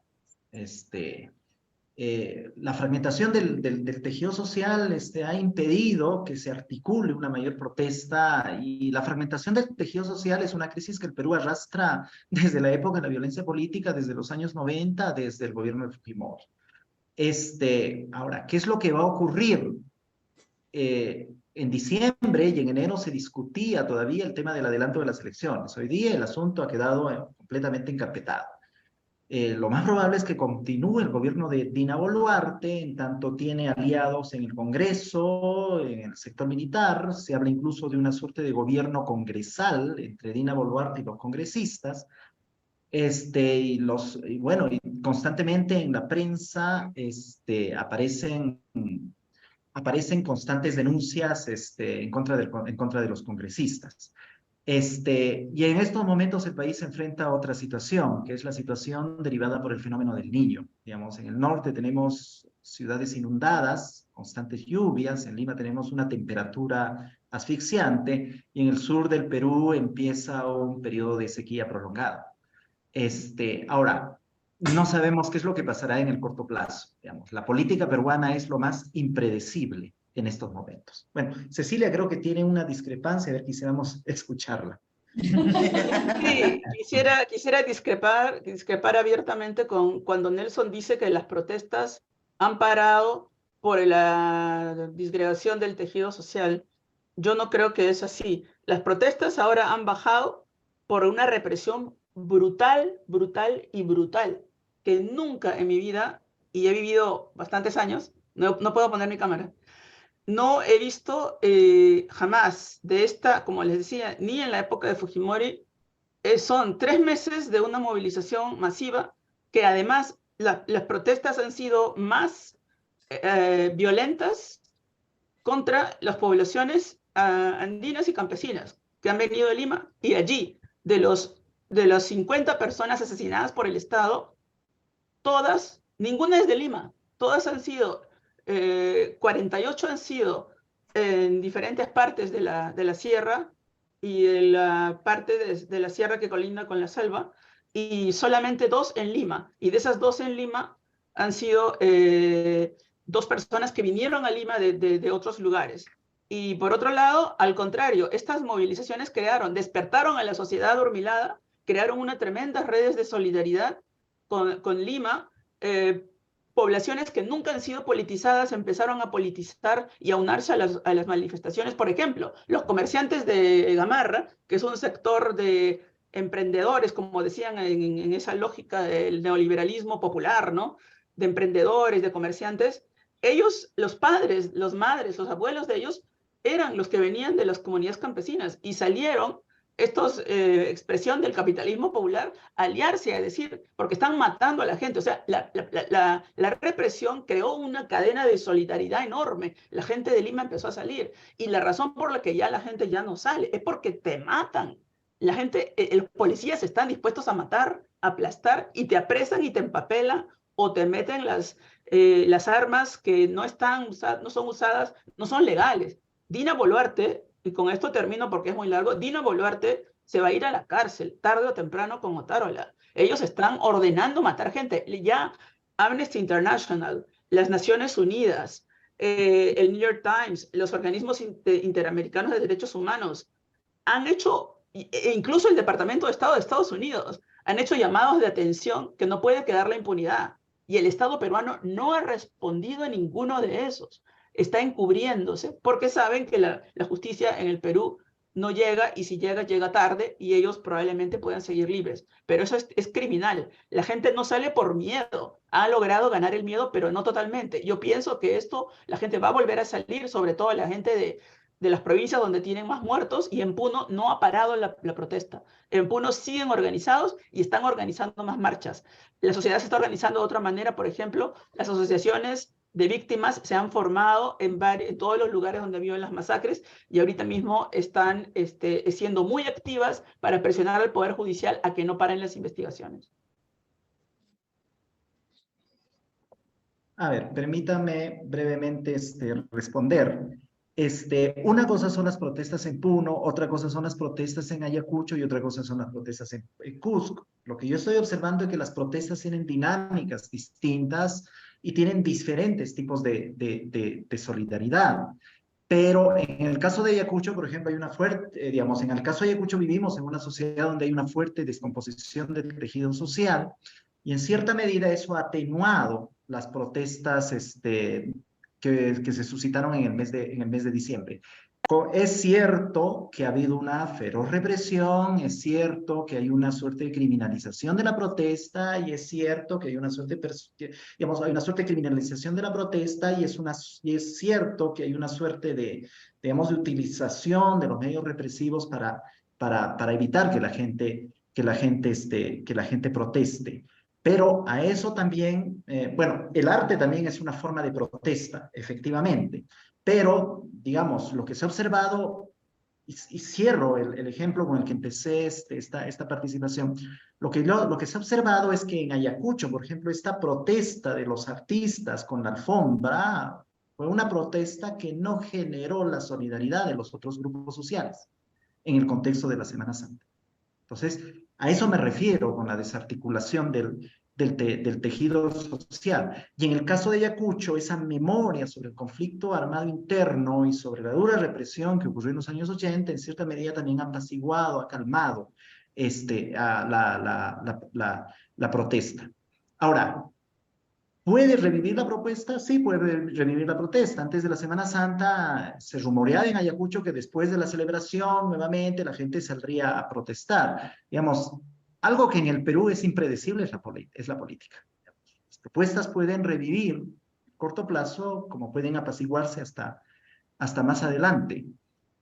S8: La fragmentación del tejido social ha impedido que se articule una mayor protesta y la fragmentación del tejido social es una crisis que el Perú arrastra desde la época de la violencia política, desde los años 90, desde el gobierno de Fujimori. Ahora, ¿qué es lo que va a ocurrir? En diciembre y en enero se discutía todavía el tema del adelanto de las elecciones. Hoy día el asunto ha quedado completamente encarpetado. Lo más probable es que continúe el gobierno de Dina Boluarte, en tanto tiene aliados en el Congreso, en el sector militar. Se habla incluso de una suerte de gobierno congresal entre Dina Boluarte y los congresistas. Y constantemente en la prensa aparecen constantes denuncias en contra de los congresistas. Y en estos momentos el país se enfrenta a otra situación, que es la situación derivada por el fenómeno del Niño. Digamos, en el norte tenemos ciudades inundadas, constantes lluvias, en Lima tenemos una temperatura asfixiante, y en el sur del Perú empieza un periodo de sequía prolongada. Ahora, no sabemos qué es lo que pasará en el corto plazo. Digamos. La política peruana es lo más impredecible en estos momentos. Bueno, Cecilia creo que tiene una discrepancia, a ver, quisiéramos escucharla.
S12: Sí, quisiera discrepar abiertamente con cuando Nelson dice que las protestas han parado por la disgregación del tejido social. Yo no creo que es así. Las protestas ahora han bajado por una represión brutal, que nunca en mi vida, y he vivido bastantes años, no puedo poner mi cámara, no he visto jamás de esta, como les decía, ni en la época de Fujimori, son 3 meses de una movilización masiva, que además las protestas han sido más violentas contra las poblaciones andinas y campesinas que han venido de Lima, y allí, de las 50 personas asesinadas por el Estado, todas, ninguna es de Lima, todas han sido, 48 han sido en diferentes partes de la sierra y de la parte de la sierra que colinda con la selva, y solamente 2 en Lima, y de esas 2 en Lima han sido 2 personas que vinieron a Lima de otros lugares. Y por otro lado, al contrario, estas movilizaciones despertaron a la sociedad adormilada, crearon unas tremendas redes de solidaridad con Lima. Poblaciones que nunca han sido politizadas empezaron a politizar y a unirse a las manifestaciones. Por ejemplo, los comerciantes de Gamarra, que es un sector de emprendedores, como decían en esa lógica del neoliberalismo popular, ¿no? De emprendedores, de comerciantes, ellos, los padres, los madres, los abuelos de ellos, eran los que venían de las comunidades campesinas y salieron expresión del capitalismo popular, aliarse a decir, porque están matando a la gente. O sea, la represión creó una cadena de solidaridad enorme. La gente de Lima empezó a salir. Y la razón por la que ya la gente ya no sale es porque te matan. La gente, los policías están dispuestos a matar, a aplastar, y te apresan y te empapelan o te meten las armas que no son usadas, no son legales. Dina Boluarte, y con esto termino porque es muy largo, Dina Boluarte se va a ir a la cárcel tarde o temprano con Otárola. Ellos están ordenando matar gente. Ya Amnesty International, las Naciones Unidas, el New York Times, los organismos interamericanos de derechos humanos han hecho, e incluso el Departamento de Estado de Estados Unidos, han hecho llamados de atención que no puede quedar la impunidad. Y el Estado peruano no ha respondido a ninguno de esos. Está encubriéndose porque saben que la justicia en el Perú no llega, y si llega, llega tarde, y ellos probablemente puedan seguir libres. Pero eso es criminal. La gente no sale por miedo. Ha logrado ganar el miedo, pero no totalmente. Yo pienso que la gente va a volver a salir, sobre todo la gente de las provincias donde tienen más muertos, y en Puno no ha parado la protesta. En Puno siguen organizados y están organizando más marchas. La sociedad se está organizando de otra manera. Por ejemplo, las asociaciones de víctimas se han formado en todos los lugares donde viven las masacres, y ahorita mismo están siendo muy activas para presionar al Poder Judicial a que no paren las investigaciones.
S8: A ver, permítame brevemente responder. Una cosa son las protestas en Puno, otra cosa son las protestas en Ayacucho y otra cosa son las protestas en Cusco. Lo que yo estoy observando es que las protestas tienen dinámicas distintas y tienen diferentes tipos de solidaridad. Pero en el caso de Ayacucho, por ejemplo, hay una fuerte, digamos, en el caso de Ayacucho vivimos en una sociedad donde hay una fuerte descomposición del tejido social, y en cierta medida eso ha atenuado las protestas que se suscitaron en el mes de diciembre. Es cierto que ha habido una feroz represión, es cierto que hay una suerte de criminalización de la protesta, y es cierto que hay una suerte, digamos, hay una suerte de criminalización de la protesta, y es cierto que hay una suerte de, digamos, de utilización de los medios represivos para evitar que la gente proteste. Pero a eso también, bueno, el arte también es una forma de protesta, efectivamente. Pero, digamos, lo que se ha observado, y cierro el ejemplo con el que empecé esta participación, lo que se ha observado es que en Ayacucho, por ejemplo, esta protesta de los artistas con la alfombra fue una protesta que no generó la solidaridad de los otros grupos sociales en el contexto de la Semana Santa. Entonces, a eso me refiero con la desarticulación del tejido social. Y en el caso de Ayacucho, esa memoria sobre el conflicto armado interno y sobre la dura represión que ocurrió en los años 80, en cierta medida también ha apaciguado, ha calmado la protesta. Ahora, ¿puede revivir la propuesta? Sí, puede revivir la protesta. Antes de la Semana Santa se rumoreaba en Ayacucho que después de la celebración nuevamente la gente saldría a protestar. Digamos, algo que en el Perú es impredecible es la política. Las propuestas pueden revivir a corto plazo, como pueden apaciguarse hasta más adelante.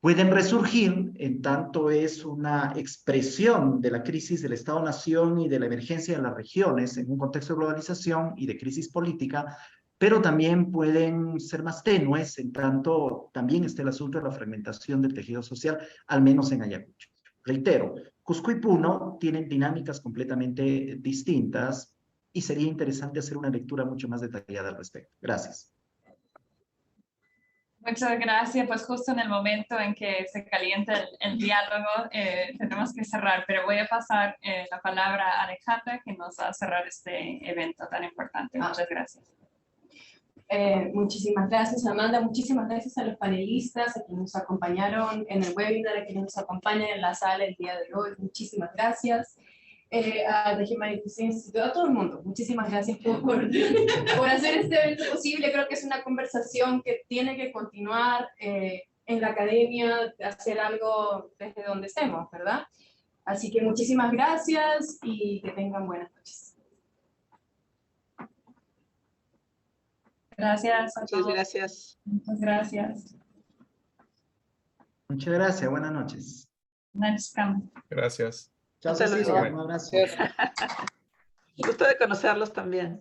S8: Pueden resurgir en tanto es una expresión de la crisis del Estado-Nación y de la emergencia de las regiones en un contexto de globalización y de crisis política, pero también pueden ser más tenues en tanto también está el asunto de la fragmentación del tejido social, al menos en Ayacucho. Reitero, Cusco y Puno tienen dinámicas completamente distintas y sería interesante hacer una lectura mucho más detallada al respecto. Gracias.
S10: Muchas gracias. Pues justo en el momento en que se calienta el diálogo, tenemos que cerrar, pero voy a pasar la palabra a Alejandra, que nos va a cerrar este evento tan importante. Muchas gracias.
S16: Muchísimas gracias, Amanda. Muchísimas gracias a los panelistas, a quienes nos acompañaron en el webinar, a quienes nos acompañan en la sala el día de hoy. Muchísimas gracias. A The Humanity Institute, a todo el mundo. Muchísimas gracias por hacer este evento posible. Creo que es una conversación que tiene que continuar en la academia, hacer algo desde donde estemos, ¿verdad? Así que muchísimas gracias y que tengan buenas noches.
S10: Gracias a
S12: Muchas
S10: todos.
S12: gracias.
S10: Muchas gracias.
S8: Muchas gracias. Buenas noches.
S13: Gracias.
S8: Chao,
S12: Hasta
S8: Cecilia.
S12: luego.
S8: Un abrazo.
S12: Gusto de conocerlos también.